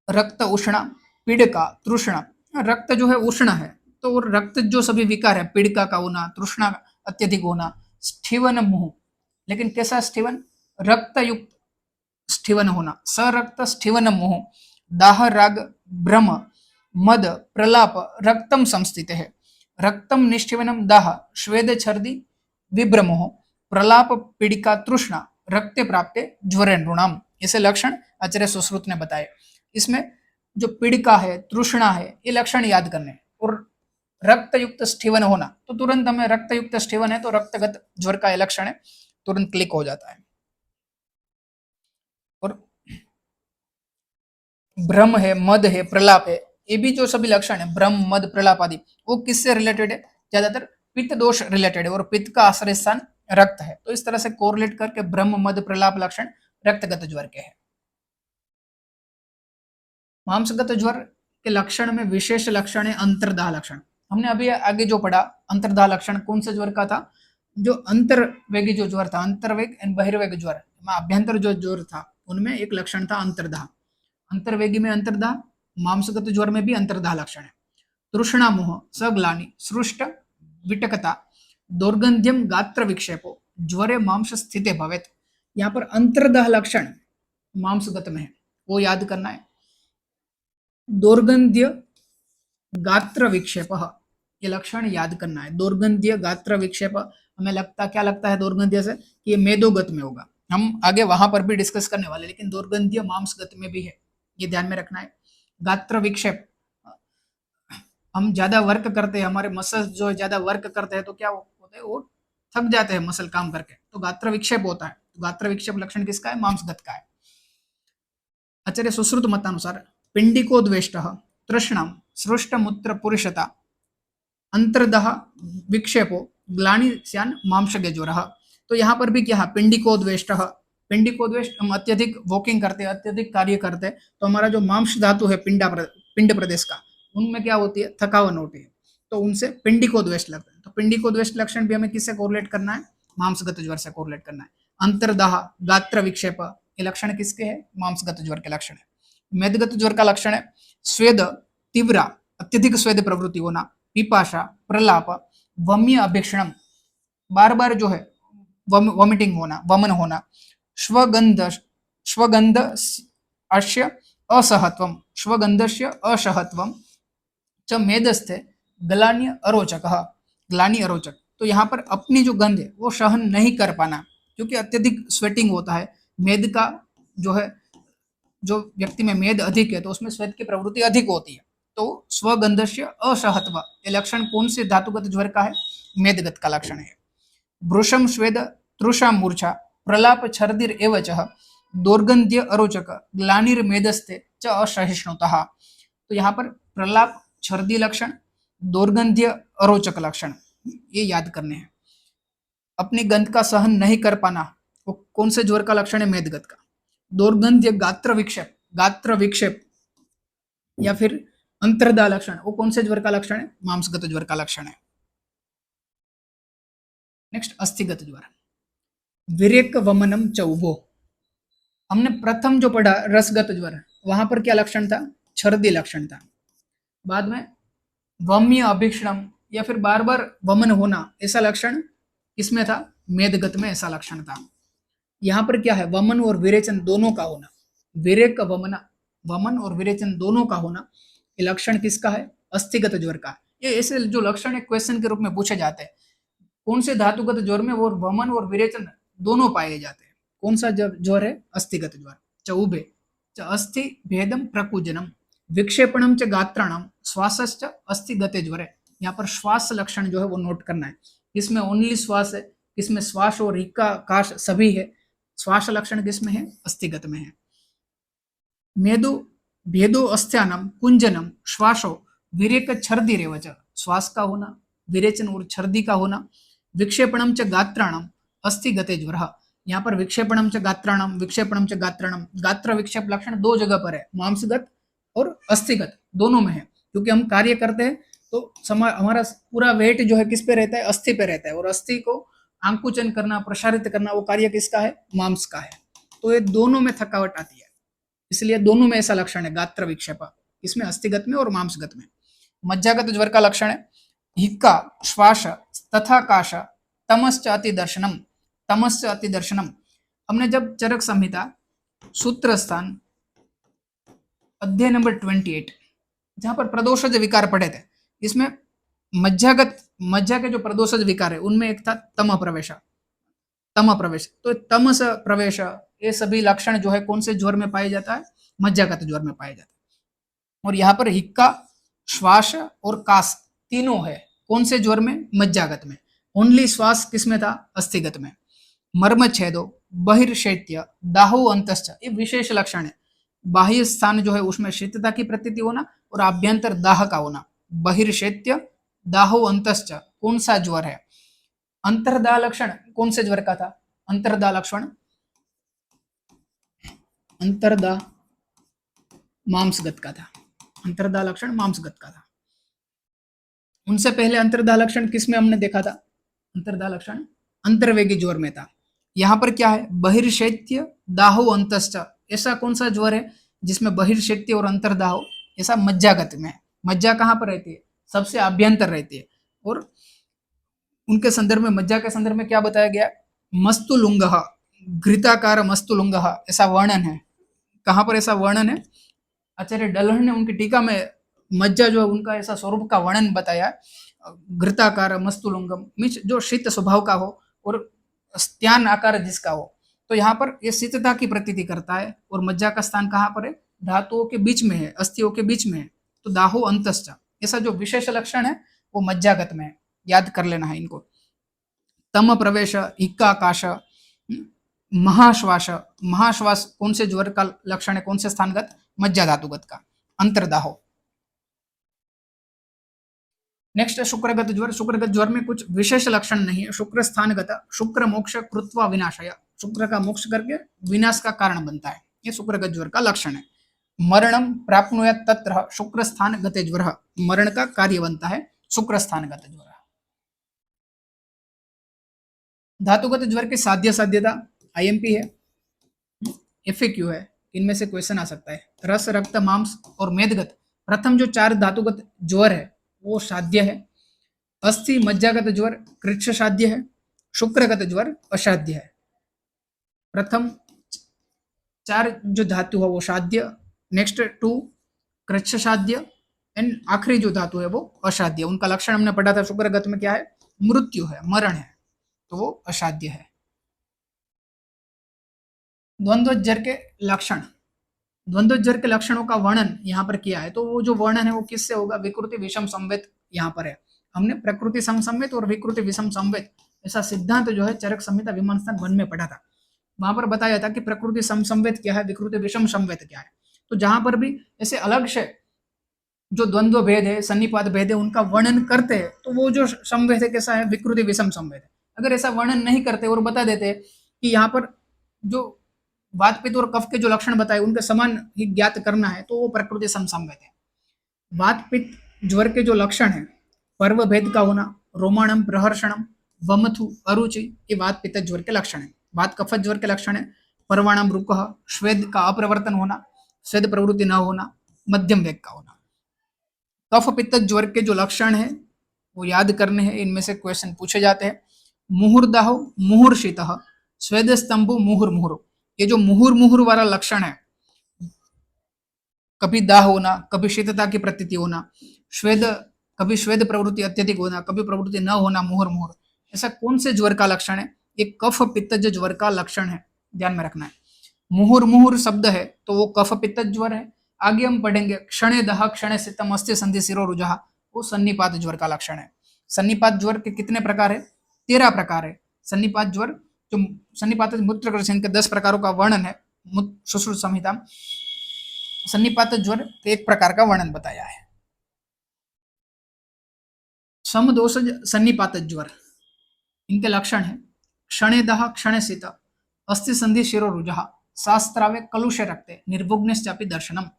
रक्त उष्णा, पीड़िका, तृष्णा, रक्त जो है उष्ण है तो रक्त जो सभी विकार है, पीड़िका का होना, तृष्णा अत्यधिक होना, स्थिवन मुंह, लेकिन कैसा स्थिवन, रक्त युक्त स्थिवन होना, सरक्त स्थिवन मुंह, दाह राग भ्रम मद प्रलाप रक्तम संस्थित है, रक्तम निष्ठिवनम दाह श्वेद छर्दि विभ्रमोह प्रलाप पीड़िका तृष्णा रक्ते प्राप्ते ज्वरे नृणाम। ऐसे लक्षण आचार्य सुश्रुत ने बताए। इसमें जो पीड़िका है, तृष्णा है, ये लक्षण याद करने और रक्तयुक्त स्टीवन होना, तो तुरंत हमें रक्तयुक्त स्टीवन है तो रक्तगत ज्वर का लक्षण है, तुरंत क्लिक हो जाता है। और भ्रम है, मद है, प्रलाप है, ये भी जो सभी लक्षण है भ्रम, मद, प्रलाप आदि, वो किससे रिलेटेड है? ज्यादातर पित्त दोष रिलेटेड है और पित्त का आश्रय स्थान रक्त है, तो इस तरह से कोरिलेट करके भ्रम, मद, प्रलाप लक्षण रक्तगत ज्वर के हैं। मांसगत ज्वर के लक्षण में विशेष लक्षण है अंतर्दाह लक्षण। हमने अभी आगे जो पढ़ा अंतर्दाह लक्षण कौन से ज्वर का था? जो अंतर्वेगी जो ज्वर था, अंतर्वेग एंड बहिर्वेग ज्वर, अभ्यंतर जो ज्वर था उनमें एक लक्षण था अंतर्दाह। अंतर्वेगी में अंतर्दाह, मांसगत ज्वर में भी अंतर्दाह लक्षण है। तृष्णामोह, सग्लानि, सृष्ट, विटकता, दुर्गंध्यम, गात्र विक्षेपो, ज्वरे मांस स्थिते भवेत। यहाँ पर अंतर्दाह लक्षण मांसगत में है, वो याद करना है। दुर्गंध्य, गात्र विक्षेप, ये लक्षण याद करना है। दुर्गंध्य, गात्र विक्षेप, हमें क्या लगता है दुर्गंध्य से कि ये मेदोगत में होगा, हम आगे वहां पर भी डिस्कस करने वाले, लेकिन दुर्गंध्य मांसगत में भी है, ये ध्यान में रखना है। गात्र विक्षेप, हम ज्यादा वर्क करते हैं, हमारे मसल्स जो ज्यादा वर्क करते हैं तो क्या होता है, वो थक जाते हैं मसल काम करके, तो गात्र विक्षेप होता है। तो गात्र विक्षेप लक्षण किसका है? मांसगत का है। आचार्य सुश्रुत मतानुसार पिंडिकोद्वेष्ट, तृष्णा, सृष्टमूत्र पुरुषता, अंतर्दह, विक्षेपो, ग्लानि स्यान मांसगे ज्वर। तो यहाँ पर भी क्या है? पिंडिकोद्वेष्ट, पिंडिकोद्वेष्ट, हम अत्यधिक वॉकिंग करते हैं, अत्यधिक कार्य करते हैं, तो हमारा जो मांस धातु है पिंड प्रदेश का, उनमें क्या होती है? थकावन होती है, तो उनसे पिंडिकोद्वेष्ट लगता है। तो पिंडिकोद्वेष्ट लक्षण भी हमें किससे कोरिलेट करना है? मांसगत ज्वर से कोरिलेट करना है। अंतर्दाह, गात्र विक्षेप, ये लक्षण किसके हैं? मांसगत ज्वर के लक्षण है। मेदगत ज्वर का लक्षण है स्वेद तीव्र, अत्यधिक स्वेद प्रवृत्ति होना, पिपाशा, प्रलाप, वम्य अभीक्षणम, बार बार जो है वॉमिटिंग होना, वमन होना, स्वगंध अस्य असहत्वम, स्वगंधस्य असहत्वम च मेदस्थे ग्लानि अरोचक, ग्लानि अरोचक। तो यहाँ पर अपनी जो गंध है वो सहन नहीं कर पाना, क्योंकि अत्यधिक स्वेटिंग होता है। मेद का जो है, जो व्यक्ति में मेद अधिक है तो उसमें स्वेद की प्रवृत्ति अधिक होती है, तो स्वगंधस्य असहत्व, ये लक्षण कौन से धातुगत ज्वर का है? मेदगत का लक्षण है। भ्रूषम स्वेद, तृषा मूर्छा, प्रलाप छर्दिर एवच, दुर्गंध्य अरोचक, ग्लानिर मेदस्ते च असहिष्णुतः। तो यहाँ पर प्रलाप, छर्दी लक्षण, दुर्गंध्य अरोचक लक्षण, ये याद करने हैं। अपनी गंध का सहन नहीं कर पाना, वो कौन से ज्वर का लक्षण है? मेदगत का। दुर्गंध्य, गात्र विक्षेप या फिर अंतर्दाह लक्षण, वो कौन से ज्वर का लक्षण है? मांसगत ज्वर का लक्षण है। नेक्स्ट अस्थिगत ज्वर, विरेक वमनम च उभो। हमने प्रथम जो पढ़ा रसगत ज्वर, वहां पर क्या लक्षण था? छर्दी लक्षण था। बाद में वम्य अभीक्षणम या फिर बार बार वमन होना, ऐसा लक्षण किसमें था? मेदगत में ऐसा लक्षण था। यहाँ पर क्या है? वमन और विरेचन दोनों का होना, विरेक वमना, वमन और विरेचन दोनों का होना, ये लक्षण किसका है? अस्थिगत ज्वर का। ये ऐसे जो लक्षण है क्वेश्चन के रूप में पूछे जाते हैं, कौन से धातुगत ज्वर में वो वमन और विरेचन दोनों पाए जाते हैं? कौन सा ज्वर है? अस्थिगत ज्वर। चौबे च अस्थि भेदम प्रकुजनम, विक्षेपणम च गात्राणम, श्वासश्च अस्थिगते ज्वरे। यहाँ पर श्वास लक्षण जो है वो नोट करना है, इसमें ओनली श्वास है, किसमें श्वास और हिक्का काश सभी है। श्वास लक्षण किसमें है? अस्थिगत में है। मेदो भेदो अस्त्यानम कुंजनम श्वासो विरेक छर्दी रेवच, श्वास का होना, विरेचन और छर्दी का होना, विक्षेपणम च गात्राणम अस्थिगते ज्वर। यहाँ पर विक्षेपणम च गात्राणम, विक्षेपणम च गात्राणम, गात्र विक्षेप लक्षण दो जगह पर है, मांसगत और अस्थिगत दोनों में है, क्योंकि हम कार्य करते हैं तो हमारा पूरा वेट जो है किस पे रहता है? अस्थि पे रहता है, और अस्थि को आंकुचन करना, प्रसारित करना, वो कार्य किसका है? मांस का है। तो ये दोनों में थकावट आती है, इसलिए दोनों में ऐसा लक्षण है गात्र विक्षेप, इसमें अस्थिगत में और मांसगत में। मज्जागत ज्वर का लक्षण है हिक्का, श्वास तथा काश, तमश्च अतिदर्शनम, तमश्च अतिदर्शनम। हमने जब चरक संहिता सूत्र स्थान अध्याय नंबर 28 जहां पर प्रदोषज विकार पढ़े थे, इसमें मज्जा के जो प्रदोषज विकार है उनमें एक था तम प्रवेश, तम प्रवेश। तो तमस प्रवेश, ये सभी लक्षण जो है कौन से ज्वर में पाया जाता है? मज्जागत ज्वर में पाया जाता है। और यहाँ पर हिक्का, श्वास और कास, तीनों है। कौन से ज्वर में? मज्जागत में। ओनली श्वास किसमें था? अस्थिगत में। मर्म छेदो, बहिर्शैत्य, दाहो अंतश्च, ये विशेष लक्षण है। बाह्य स्थान जो है उसमें शीतता की प्रतीति होना और आभ्यंतर दाह का होना। बहिर्शैत्य, दाहो अंतश्च कौन सा ज्वर है? अंतर्दाह लक्षण कौन से ज्वर का था? अंतर्दाह लक्षण, अंतर्दाह मांसगत का था। अंतर्दाह लक्षण मांसगत का था। उनसे पहले अंतर्दाह लक्षण किसमें हमने देखा था? अंतर्दाह लक्षण अंतर्वेगी ज्वर में था। यहाँ पर क्या है? बहिर्शैत्य, दाहो अंतश्च, ऐसा कौन सा ज्वर है जिसमें बहिर्शैत्य और अंतर्दाह हो? ऐसा मज्जागत में। मज्जा कहाँ पर रहती है? सबसे आभ्यंतर रहती है। और उनके संदर्भ में, मज्जा के संदर्भ में क्या बताया गया? मस्तुलुंग, घृताकार मस्तुलुंग, ऐसा वर्णन है। कहाँ पर ऐसा वर्णन है? आचार्य डलहर ने उनकी टीका में मज्जा जो है उनका ऐसा स्वरूप का वर्णन बताया। घृताकार मस्तुलुंगम मीन्स जो शीत स्वभाव का हो और स्त्यान आकार जिसका हो। तो यहाँ पर ये शीतता की प्रतीति करता है। और मज्जा का स्थान कहाँ पर है? धातुओं के बीच में है, अस्थियों के बीच में है। तो दाहो अंतश्च, ऐसा जो विशेष लक्षण है वो मज्जागत में है। याद कर लेना है इनको। तम प्रवेश, इक्काकाश, महाश्वास, महाश्वास कौन से ज्वर का लक्षण है? कौन से स्थानगत? मज्जा धातुगत का। अंतर्दाहो। नेक्स्ट है शुक्रगत ज्वर। शुक्रगत ज्वर में कुछ विशेष लक्षण नहीं है। शुक्र स्थानगत, शुक्र मोक्ष कृत्वा विनाशय, शुक्र का मोक्ष करके विनाश का कारण बनता है। ये शुक्रगत ज्वर का लक्षण है। मरणम प्राप्नुयात् तत्र शुक्र स्थान गते ज्वर, मरण का कार्य बनता है शुक्र स्थानगत ज्वर। धातुगत ज्वर की साध्य साध्यता आईएमपी है, एफएक्यू है। इनमें से क्वेश्चन आ सकता है। रस, रक्त, मांस और मेदगत, प्रथम जो 4 धातुगत ज्वर है वो साध्य है। अस्थि मज्जागत ज्वर कृच्छ साध्य है। शुक्रगत ज्वर असाध्य है। प्रथम 4 जो धातु है वो साध्य, नेक्स्ट 2 कृच्छ साध्य एंड आखिरी जो धातु है वो असाध्य। उनका लक्षण हमने पढ़ा था शुक्रगत में क्या है? मृत्यु है, मरण है, तो वो असाध्य है। द्वंद्व ज्वर के लक्षण, द्वंद्व ज्वर के लक्षणों का वर्णन यहाँ पर किया है। तो वो जो वर्णन है वो किससे होगा? विकृति विषम संवेद यहाँ पर है। हमने प्रकृति सम संवेद और विकृति विषम संवेद ऐसा सिद्धांत जो है चरक संहिता विमर्शन 1 में पढ़ा था। वहां पर बताया था कि प्रकृति सम संवेद क्या है, विकृति विषम संवेद क्या है। तो जहां पर भी ऐसे अलग से जो द्वंद्व भेद है, सन्निपात भेद है, उनका वर्णन करते हैं तो वो जो संवेद है कैसा है? विकृति विषम संवेद है। अगर ऐसा वर्णन नहीं करते और बता देते कि यहाँ पर जो वात पित्त और कफ के जो लक्षण बताए उनके समान ही ज्ञात करना है, तो वो प्रकृति सम संवेद है। वात पित्त ज्वर के जो लक्षण है, पर्व भेद का होना, रोमाणम, प्रहर्षणम, वमथु, अरुचि, ये वात पित्त ज्वर के लक्षण है। वात कफ ज्वर के लक्षण है पर्वाणम रुकह, श्वेद का अप्रवर्तन होना, स्वेद प्रवृत्ति न होना, मध्यम वेग का होना। कफ पित्त ज्वर के जो लक्षण है वो याद करने हैं, इनमें से क्वेश्चन पूछे जाते हैं। मुहुर्दाह, मुहुर्षितः, स्वेद स्तंभु, मुहुर्मुहुर, ये जो मुहुर्मुहुर वाला लक्षण है, कभी दाह होना, कभी शीतता की प्रतीति होना, श्वेद, कभी श्वेद प्रवृत्ति अत्यधिक होना, कभी प्रवृत्ति न होना, मुहुर्मुहुर, ऐसा कौन से ज्वर का लक्षण है? ये कफ पित्तज ज्वर का लक्षण है, ध्यान में रखना है। मुहुर्मुहुर शब्द है तो वो कफ पित्तज ज्वर है। आगे हम पढ़ेंगे क्षणे दह, क्षणे सितम, अस्थि संधि शिरो रुजहा, वो सन्निपात ज्वर का लक्षण है। सन्निपात ज्वर के कितने प्रकार है? 13 प्रकार है। सन्निपात ज्वर जो सन्निपात मूत्र के 10 प्रकारों का वर्णन है सुश्रुत संहिता। सन्निपात ज्वर एक प्रकार का वर्णन बताया है। समदोषज सन्निपात ज्वर, इनके लक्षण है क्षणे दह, क्षणे शीत, अस्थि संधि शिरो रुजहा, शास्त्रावे कलुषे रक्ते, निर्भुग्निश्चापि दर्शनम।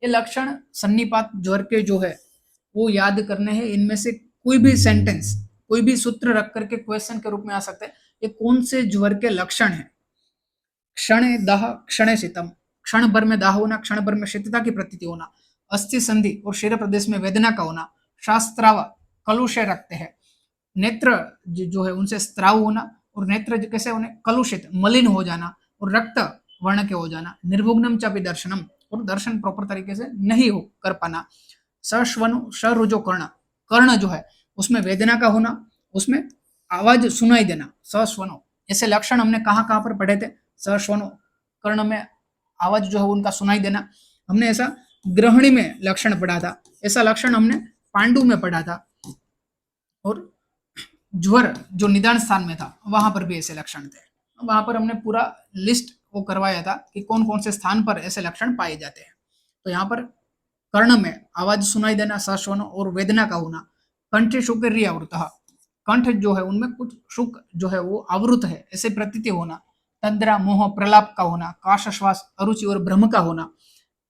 ये लक्षण सन्निपात ज्वर के जो है वो याद करने हैं। इनमें से कोई भी सेंटेंस, कोई भी सूत्र रख करके क्वेश्चन के रूप में आ सकते हैं। ये कौन से ज्वर के लक्षण है? क्षणे दह, क्षणे शीतम, क्षण भर में दाह होना, क्षण भर में शीतता की प्रतीति होना, अस्थि संधि और शिर प्रदेश में वेदना का होना, शास्त्राव कलुषे रखते हैं, नेत्र जो है उनसे स्त्राव होना, और नेत्र कैसे होने? कलुषित, मलिन हो जाना, और रक्त वर्ण के हो जाना, निर्भुग्नम चापि दर्शनम, और दर्शन प्रॉपर तरीके से नहीं हो कर पाना, सश्वनु सरुजो कर्ण, कर्ण जो है उसमें वेदना का होना, उसमें आवाज सुनाई देना, सस्वनो, ऐसे लक्षण हमने कहाँ कहाँ पर पढ़े थे? सस्वनो, कर्ण में आवाज जो है उनका सुनाई देना। हमने ऐसा ग्रहणी में लक्षण पढ़ा था, ऐसा लक्षण हमने पांडु में पढ़ा था। और ज्वर जो निदान स्थान में था वहां पर भी ऐसे लक्षण थे। वहां पर हमने पूरा लिस्ट वो करवाया था कि कौन कौन से स्थान पर ऐसे लक्षण पाए जाते हैं। तो यहाँ पर कर्ण में आवाज सुनाई देना, सश्वन और वेदना का होना, कंठ शुक आवृत, कंठ जो है उनमें कुछ शुक जो है वो आवृत है ऐसे प्रतीति होना, तंद्रा मोह प्रलाप का होना, काश श्वास अरुचि और भ्रम का होना,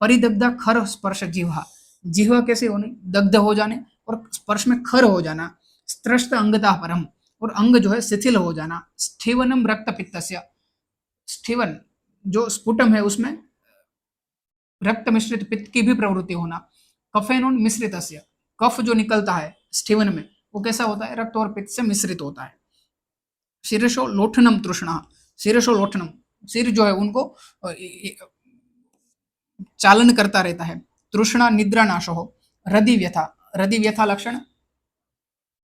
परिदग्धा खर स्पर्श जिह्वा, जिह्वा कैसे होनी, दग्ध हो जाने और स्पर्श में खर हो जाना, स्त्रस्त अंगता परम और अंग जो है शिथिल हो जाना, स्ठीवनम रक्त पित्तस्य, स्ठीवन जो स्फुटम है उसमें रक्त मिश्रित पित्त की भी प्रवृत्ति होना, कफेनोन मिश्रित, कफ जो निकलता है स्टीवन में वो कैसा होता है, रक्त और पित्त से मिश्रित होता है। शीर्षो लोठनम तृष्णा, शीर्षो लोठनम, सिर जो है उनको चालन करता रहता है। तृष्णा निद्रा नाश हो, हृदय व्यथा लक्षण,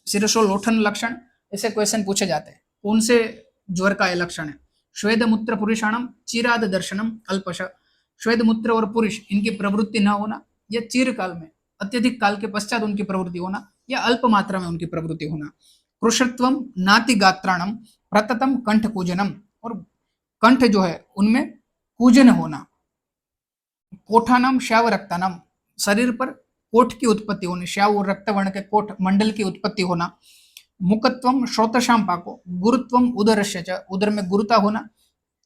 शीर्षो लोठन लक्षण, ऐसे क्वेश्चन पूछे जाते हैं। कौन से ज्वर का लक्षण है? श्वेद मूत्र पुरुषाणम चिराद दर्शनम अल्पश, श्वेद मूत्र और पुरुष इनकी प्रवृत्ति न होना, या चिर काल में अत्यधिक काल के पश्चात उनकी प्रवृत्ति होना, या अल्प मात्रा में उनकी प्रवृत्ति होना। कृषत्वम नाति गात्राणम प्रततम कंठ कूजनम, और कंठ जो है उनमें कूजन होना। कोठानम श्याव रक्तानम, शरीर पर कोठ की उत्पत्ति होनी, श्याव और रक्त वर्ण के कोठ मंडल की उत्पत्ति होना। मुकत्वम श्रोतशाम पाको, गुरुत्वम उदरस्य च, उदर में गुरुता होना।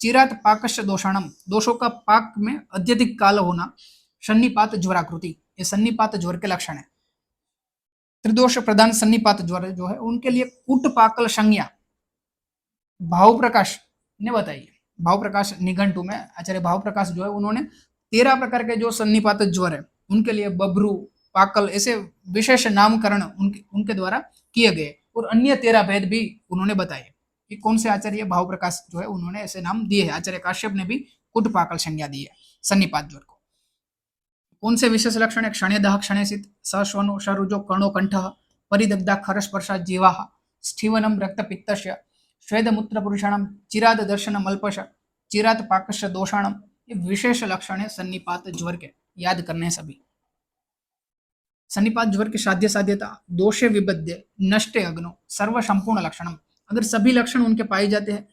चिरात पाकस्य दोषाणम, दोषों का पाक में अत्यधिक काल होना। सन्निपात ज्वराकृति, ये सन्निपात ज्वर के लक्षण है। त्रिदोष प्रधान सन्निपात ज्वर जो है उनके लिए कुट पाकल संज्ञा भाव प्रकाश ने बताई है। भाव प्रकाश निघंटु में आचार्य भाव प्रकाश जो है उन्होंने 13 प्रकार के जो सन्निपात ज्वर है उनके लिए बब्रू पाकल ऐसे विशेष नामकरण उनके द्वारा किए गए, और अन्य 13 भेद भी उन्होंने बताए कि कौन से आचार्य भाव प्रकाश जो है उन्होंने ऐसे नाम दिए हैं। आचार्य काश्यप ने भी कुट पाकल संज्ञा दी है सन्निपात ज्वर को। कौन से विशेष लक्षण है? क्षणेदः क्षणेसित, सश्वनो शरुजो कर्णो कंठः, परिदग्धा खरस्पर्शा जीवा, स्ठीवनम रक्तपित्तस्य, श्वेदमूत्र पुरुषाणम चिराद दर्शनम अल्पश, चिरात पाकस्य दोषाणम, ये विशेष लक्षण है सन्निपात ज्वर के, याद करने सभी। सन्निपात ज्वर की साध्य साध्यता, दोषे विबद्य नष्टे अग्नो सर्व संपूर्ण लक्षणम, अगर सभी लक्षण उनके पाए जाते हैं,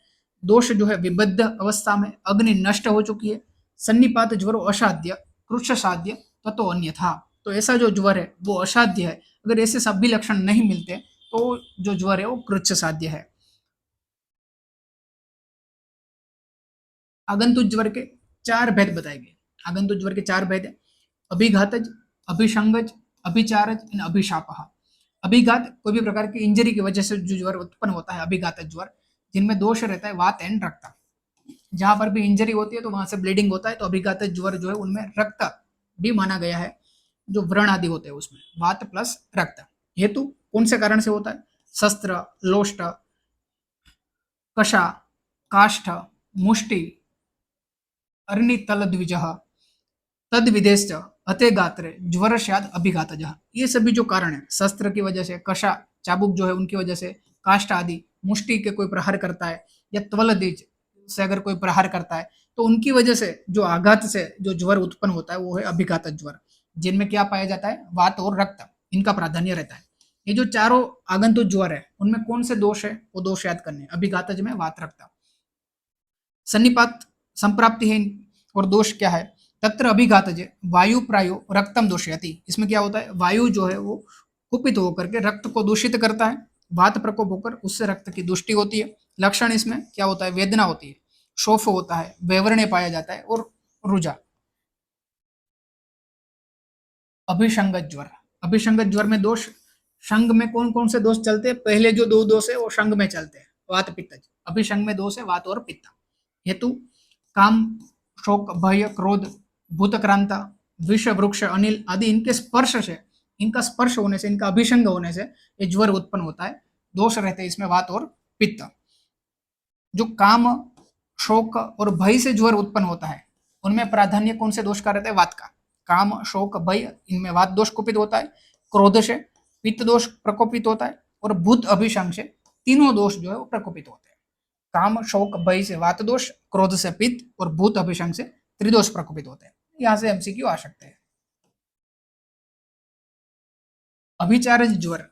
दोष जो है विबद्ध अवस्था में, अग्नि नष्ट हो चुकी है, सन्निपात ज्वर असाध्य कृच्छ साध्य ततो अन्यथा, तो ऐसा जो ज्वर है वो असाध्य है। अगर ऐसे सभी लक्षण नहीं मिलते तो जो ज्वर है वो कृच्छ साध्य है। आगंतुक ज्वर के 4 भेद बताए गए। आगंतुक ज्वर के 4 भेद है, अभिघातज, अभिसंगज, अभिचारज, अभिशापः। अभिघात कोई भी प्रकार की इंजरी की वजह से जो ज्वर उत्पन्न होता है, अभिघातज ज्वर, जिनमें दोष रहता है वात एंड रक्त, जहां पर भी इंजरी होती है तो वहां से ब्लीडिंग होता है, तो अभिघातज ज्वर जो है उनमें रक्त भी माना गया है, जो व्रण आदि होते हैं उसमें वात प्लस रक्त। हेतु कौन से कारण से होता है? शस्त्र, लोष्ट, कषा, काष्ठ, मुष्टि, अर्णितलद्विज, तद विदेश, अते गात्रे, ज्वर शाद अभिघातज, ये सभी जो कारण है, शस्त्र की वजह से, कषा चाबुक जो है उनकी वजह से, काष्ठ आदि, मुष्टि के कोई प्रहार करता है, या त्वलद्विज से अगर कोई प्रहार करता है तो उनकी वजह से जो आघात से जो ज्वर उत्पन्न होता है वो है अभिघातज ज्वर, जिनमें क्या पाया जाता है? वात और रक्त, इनका प्राधान्य रहता है। ये जो चारों आगंतुक ज्वर है उनमें कौन से दोष है वो दोष याद करने, अभिघातज में वात रक्त। सन्निपात संप्राप्ति है और दोष क्या है? तत्र अभिघातज वायु प्रायो रक्तम दोषयति, इसमें क्या होता है? वायु जो है वो कुपित होकर के रक्त को दूषित करता है, वात प्रकोप होकर उससे रक्त की दुष्टि होती है। लक्षण इसमें क्या होता है? वेदना होती है, शोफ होता है, वेवरणे पाया जाता है और रुजा। अभिसंगत ज्वर, अभिसंगत ज्वर में दोष, संघ में कौन कौन से दोष चलते हैं? पहले जो 2 दोष है वो संघ में चलते हैं, वात पित्त। अभिसंग में दोष है वात और पित्त। हेतु काम, शोक, भय, क्रोध, भूतक्रांता, विष, वृक्ष, अनिल आदि इनके स्पर्श से, इनका स्पर्श होने से, इनका अभिसंग होने से ये ज्वर उत्पन्न होता है। दोष रहते हैं इसमें वात और पित्त। जो काम, शोक और भय से ज्वर उत्पन्न होता है उनमें प्राधान्य कौन से दोष का रहता है? वात का। काम, शोक, भय, इनमें वात दोष कुपित होता है, क्रोध से पित्त दोष प्रकोपित होता है, और भूत अभिसंग से तीनों दोष जो है वो प्रकोपित होते हैं। काम, शोक, भय से वात दोष, क्रोध से पित्त और भूत अभिसंग से त्रिदोष प्रकोपित होते हैं। यहां से एमसीक्यू आ सकते हैं। अभिचारज ज्वर,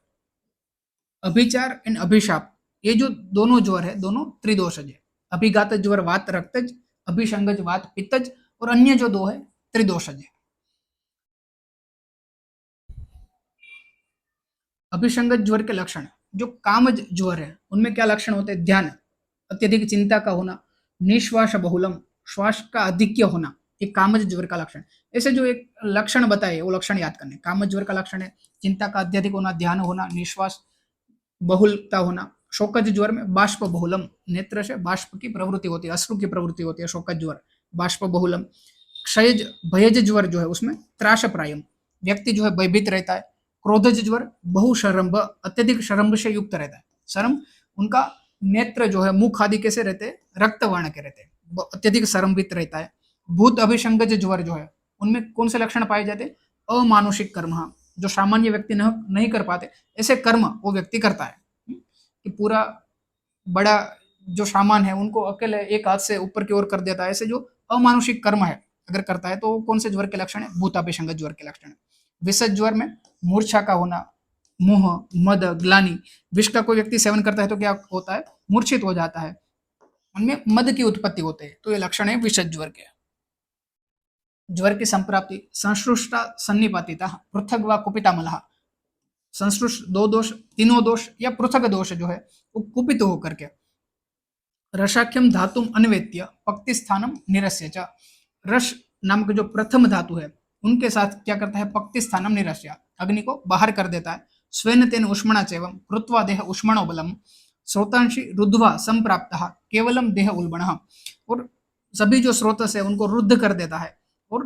अभिचार एंड अभिशाप, ये जो दोनों ज्वर है दोनों त्रिदोषज है। अभिघात ज्वर वात रक्तज, अभिसंगज वात पित्तज, और अन्य जो दो है त्रिदोषज है। अभिसंगत ज्वर के लक्षण, जो कामज ज्वर है उनमें क्या लक्षण होते हैं? ध्यान, अत्यधिक चिंता का होना, निश्वास बहुलम, श्वास का अधिक्य होना, ये कामज ज्वर का लक्षण। ऐसे जो एक लक्षण बताए वो लक्षण याद करने। कामज ज्वर का लक्षण है चिंता का अत्यधिक होना, ध्यान होना, निश्वास बहुलता होना। शोकज ज्वर में बाष्प बहुलम, नेत्र से बाष्प की प्रवृत्ति होती है, अश्रु की प्रवृत्ति होती है, शोकज ज्वर बाष्प बहुलम। क्षयज भयज ज्वर जो है उसमें त्रास प्रायम, व्यक्ति जो है भयभीत रहता है। क्रोधज ज्वर बहुशरंभ, अत्यधिक शरंभ से युक्त रहता है। शरम, उनका नेत्र जो है मुख आदि कैसे रहते हैं? रक्त वर्ण के रहते हैं, अत्यधिक शरंभित रहता है। भूत अभिसंगज ज्वर जो है उनमें कौन से लक्षण पाए जाते हैं? अमानुषिक कर्म, जो सामान्य व्यक्ति नहीं कर पाते ऐसे कर्म वो व्यक्ति करता है, कि पूरा बड़ा जो सामान है उनको अकेले एक हाथ से ऊपर की ओर कर देता है। ऐसे जो अमानुषिक कर्म है अगर करता है तो कौन से ज्वर के लक्षण है? भूताभिसंगत ज्वर के लक्षण है। विषज ज्वर में मूर्छा का होना, मोह, मद, ग्लानि। विष का कोई व्यक्ति सेवन करता है तो क्या होता है? मूर्छित हो जाता है, उनमें मद की उत्पत्ति होती है, तो ये लक्षण है विषज ज्वर के। ज्वर की संप्राप्ति, संश्रुष्टा सन्निपातिता, पृथक व कुपिता मलहा। संश्रुष्ट दो दोष, तीनों दोष या पृथक दोष जो है वो कुपित होकर के रसाख्यम धातुम अन्वेत्य पक्ति स्थानम निरस्य च, रस नामक जो प्रथम धातु है उनके साथ क्या करता है? पक्ति स्थानम निरस्य, अग्नि को बाहर कर देता है। स्वेन तेन उष्मणा चैवम कृत्वा देह उष्मणो बलम, श्रोतांशी रुद्ध्वा संप्राप्तः केवलम देह उल्बणः, और सभी जो स्रोतस है उनको रुद्ध कर देता है, और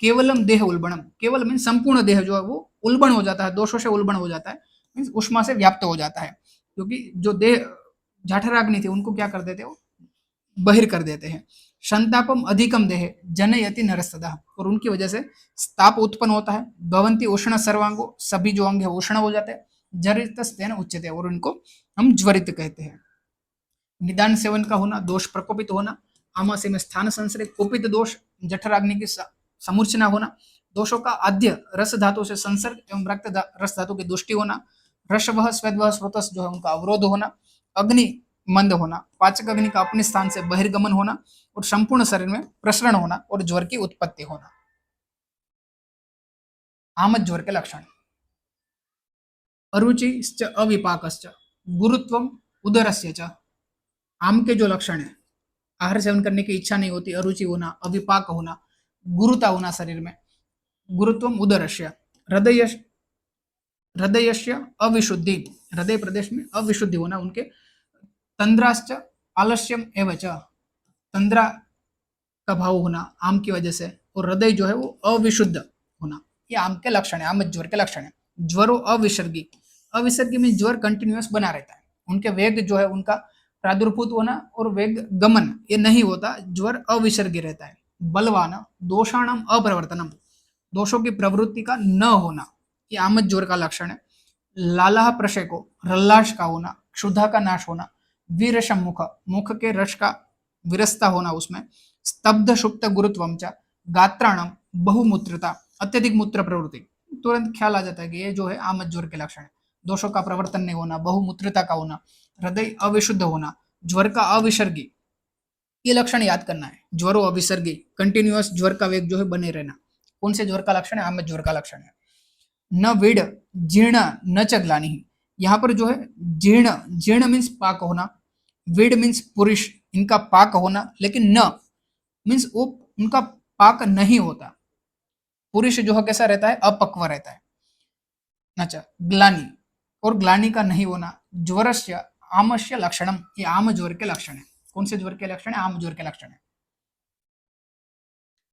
केवलम देह उल्बणम, केवल मीन संपूर्ण देह जो है वो उल्बण हो जाता है, दोषों से उल्बण हो जाता है, मीन उष्मा से व्याप्त हो जाता है, क्योंकि जो देह जाठराग्नि थी उनको क्या कर देते हो? बहिर कर देते हैं। संतापम अधिकम देह जनयति नरस्तदा, और उनकी वजह से ताप उत्पन्न होता है। भवंती उष्ण सर्वांगो, सभी जो अंग है उष्ण हो जाते हैं। जरितस्तेन उच्यते, और उनको हम ज्वरित कहते हैं। निदान सेवन का होना, दोष प्रकोपित होना, आमाशय में स्थान संश्रय, कुपित दोष, जठराग्नि की समूर्छना होना, दोषों का आद्य रस धातु से संसर्ग एवं रक्त रस धातु की दुष्टि होना, रसवह स्वेदवह स्रोतस जो है उनका अवरोध होना, अग्नि मंद होना, पाचक अग्नि का अपने स्थान से बहिर्गमन होना, और संपूर्ण शरीर में प्रसरण होना और ज्वर की उत्पत्ति होना। आमद ज्वर के लक्षण, अरुचि अविपाकश्च, गुरुत्वम उदरस्य च। आम के जो लक्षण है, आहार सेवन करने की इच्छा नहीं होती, अरुचि होना, अविपाक होना, गुरुता होना शरीर में, गुरुत्वम उदरस्य, हृदय हृदयस्य अविशुद्धि, हृदय प्रदेश में अविशुद्धि होना उनके, तंद्राश्च आलस्यम एवच, तंद्रा का भाव होना आम की वजह से, और हृदय जो है वो अविशुद्ध होना, ये आम के लक्षण है, आम ज्वर के लक्षण है। ज्वरो अविसर्गी, अविसर्गी में ज्वर कंटिन्यूअस बना रहता है, उनके वेग जो है उनका प्रादुर्भूत होना और वेग गमन ये नहीं होता, ज्वर अविसर्गी रहता है। बलवान दोषाणाम अप्रवर्तनम, दोषों की प्रवृत्ति का न होना, ये आमद ज्वर का लक्षण है। लालाह प्रशको, रल्लाश का होना, क्षुधा का नाश होना, वीरशम मुख, मुख के रस का विरसता होना उसमें, स्तब्ध सुप्त गुरुत्वम च, गात्राणम बहुमूत्रता, अत्यधिक मूत्र प्रवृत्ति, तुरंत ख्याल आ जाता है कि ये जो है आमद ज्वर के लक्षण है। दोषों का प्रवर्तन नहीं होना, बहुमूत्रता का होना, हृदय अविशुद्ध होना, ज्वर का अविसर्गी, ये लक्षण याद करना है। ज्वरो अविसर्गी, कंटिन्यूअस ज्वर का वेग जो है बने रहना, कौन से ज्वर का लक्षण है? आमद ज्वर का लक्षण है। न वीड जीर्ण न च ग्लानि, यहाँ पर जो है जीर्ण, जीर्ण मीन्स पाक होना, वीड मीन्स पुरुष, इनका पाक होना, लेकिन न मीन्स वो उनका पाक नहीं होता, पुरुष जो है कैसा रहता है? अपक्व रहता है। अच्छा, ग्लानि, और ग्लानि का नहीं होना, ज्वरस्य आमस्य लक्षणम, ये आम ज्वर के लक्षण है। कौन से ज्वर के लक्षण है? आम ज्वर के लक्षण है।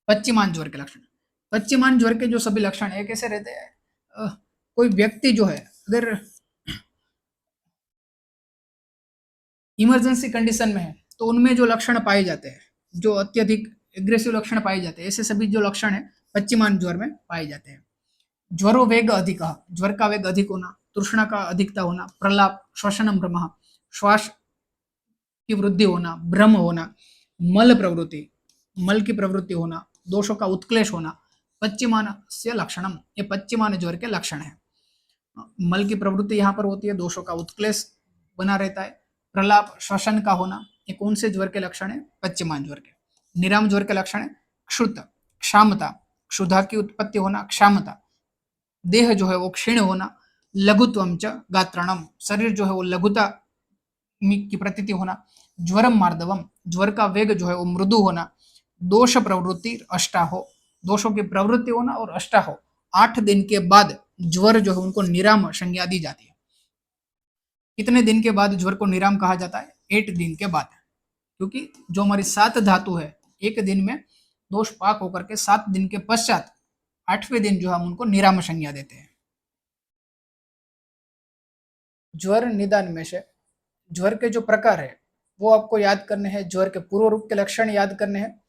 पश्चिमान ज्वर के लक्षण, पश्चिमान ज्वर के जो सभी लक्षण है कैसे रहते हैं? कोई व्यक्ति जो है अगर इमरजेंसी कंडीशन में है तो उनमें जो लक्षण पाए जाते हैं, जो अत्यधिक एग्रेसिव लक्षण पाए जाते हैं, ऐसे सभी जो लक्षण है पश्चिमान ज्वर में पाए जाते हैं। ज्वरो वेग अधिक, ज्वर का वेग अधिक होना, तृष्णा का अधिकता होना, प्रलाप, श्वसनम भ्रम, श्वास की वृद्धि होना, भ्रम होना, मल प्रवृत्ति, मल की प्रवृत्ति होना, दोषों का उत्क्लेश होना, पश्चिमान से लक्षणम, ये पश्चिमान ज्वर के लक्षण है। मल की प्रवृत्ति यहाँ पर होती है, दोषों का उत्क्लेश बना रहता है। प्रलाप श्वसन का होना, ये कौन से ज्वर के लक्षण है? पश्चिमान ज्वर के। निराम ज्वर के लक्षण है क्षुत, क्षामता, क्षुधा की उत्पत्ति होना, क्षामता, देह जो है वो क्षीण होना, लघुत्वम च गात्रणम, शरीर जो है वो लघुता की प्रतीति होना, ज्वरम मार्दवम, ज्वर का वेग जो है वो मृदु होना, दोष प्रवृत्ति अष्टाहो, दोषों की प्रवृत्ति होना और अष्टाहो, 8 दिन के बाद ज्वर जो है उनको निराम संज्ञा दी जाती है। कितने दिन के बाद ज्वर को निराम कहा जाता है? 8 दिन के बाद, क्योंकि जो हमारी 7 धातु है एक दिन में दोष पाक होकर के 7 दिन के पश्चात 8वें दिन जो हम उनको निराम संज्ञा देते हैं। ज्वर निदान में से ज्वर के जो प्रकार है वो आपको याद करने हैं, ज्वर के पूर्व रूप के लक्षण याद करने हैं,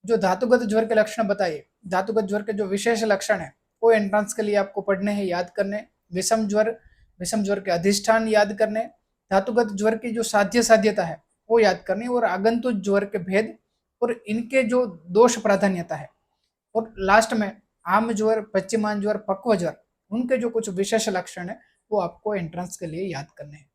जो धातुगत ज्वर के लक्षण बताइए, धातुगत ज्वर के जो विशेष लक्षण है वो एंट्रेंस के लिए आपको पढ़ने हैं, याद करने। विषम ज्वर के अधिष्ठान याद करने, धातुगत ज्वर की जो साध्य साध्यता है वो याद करनी, और आगंतुक ज्वर के भेद और इनके जो दोष प्राधान्यता है, और लास्ट में आम ज्वर, पश्चिमान ज्वर, पक्व ज्वर, उनके जो कुछ विशेष लक्षण है वो आपको एंट्रेंस के लिए याद करने हैं।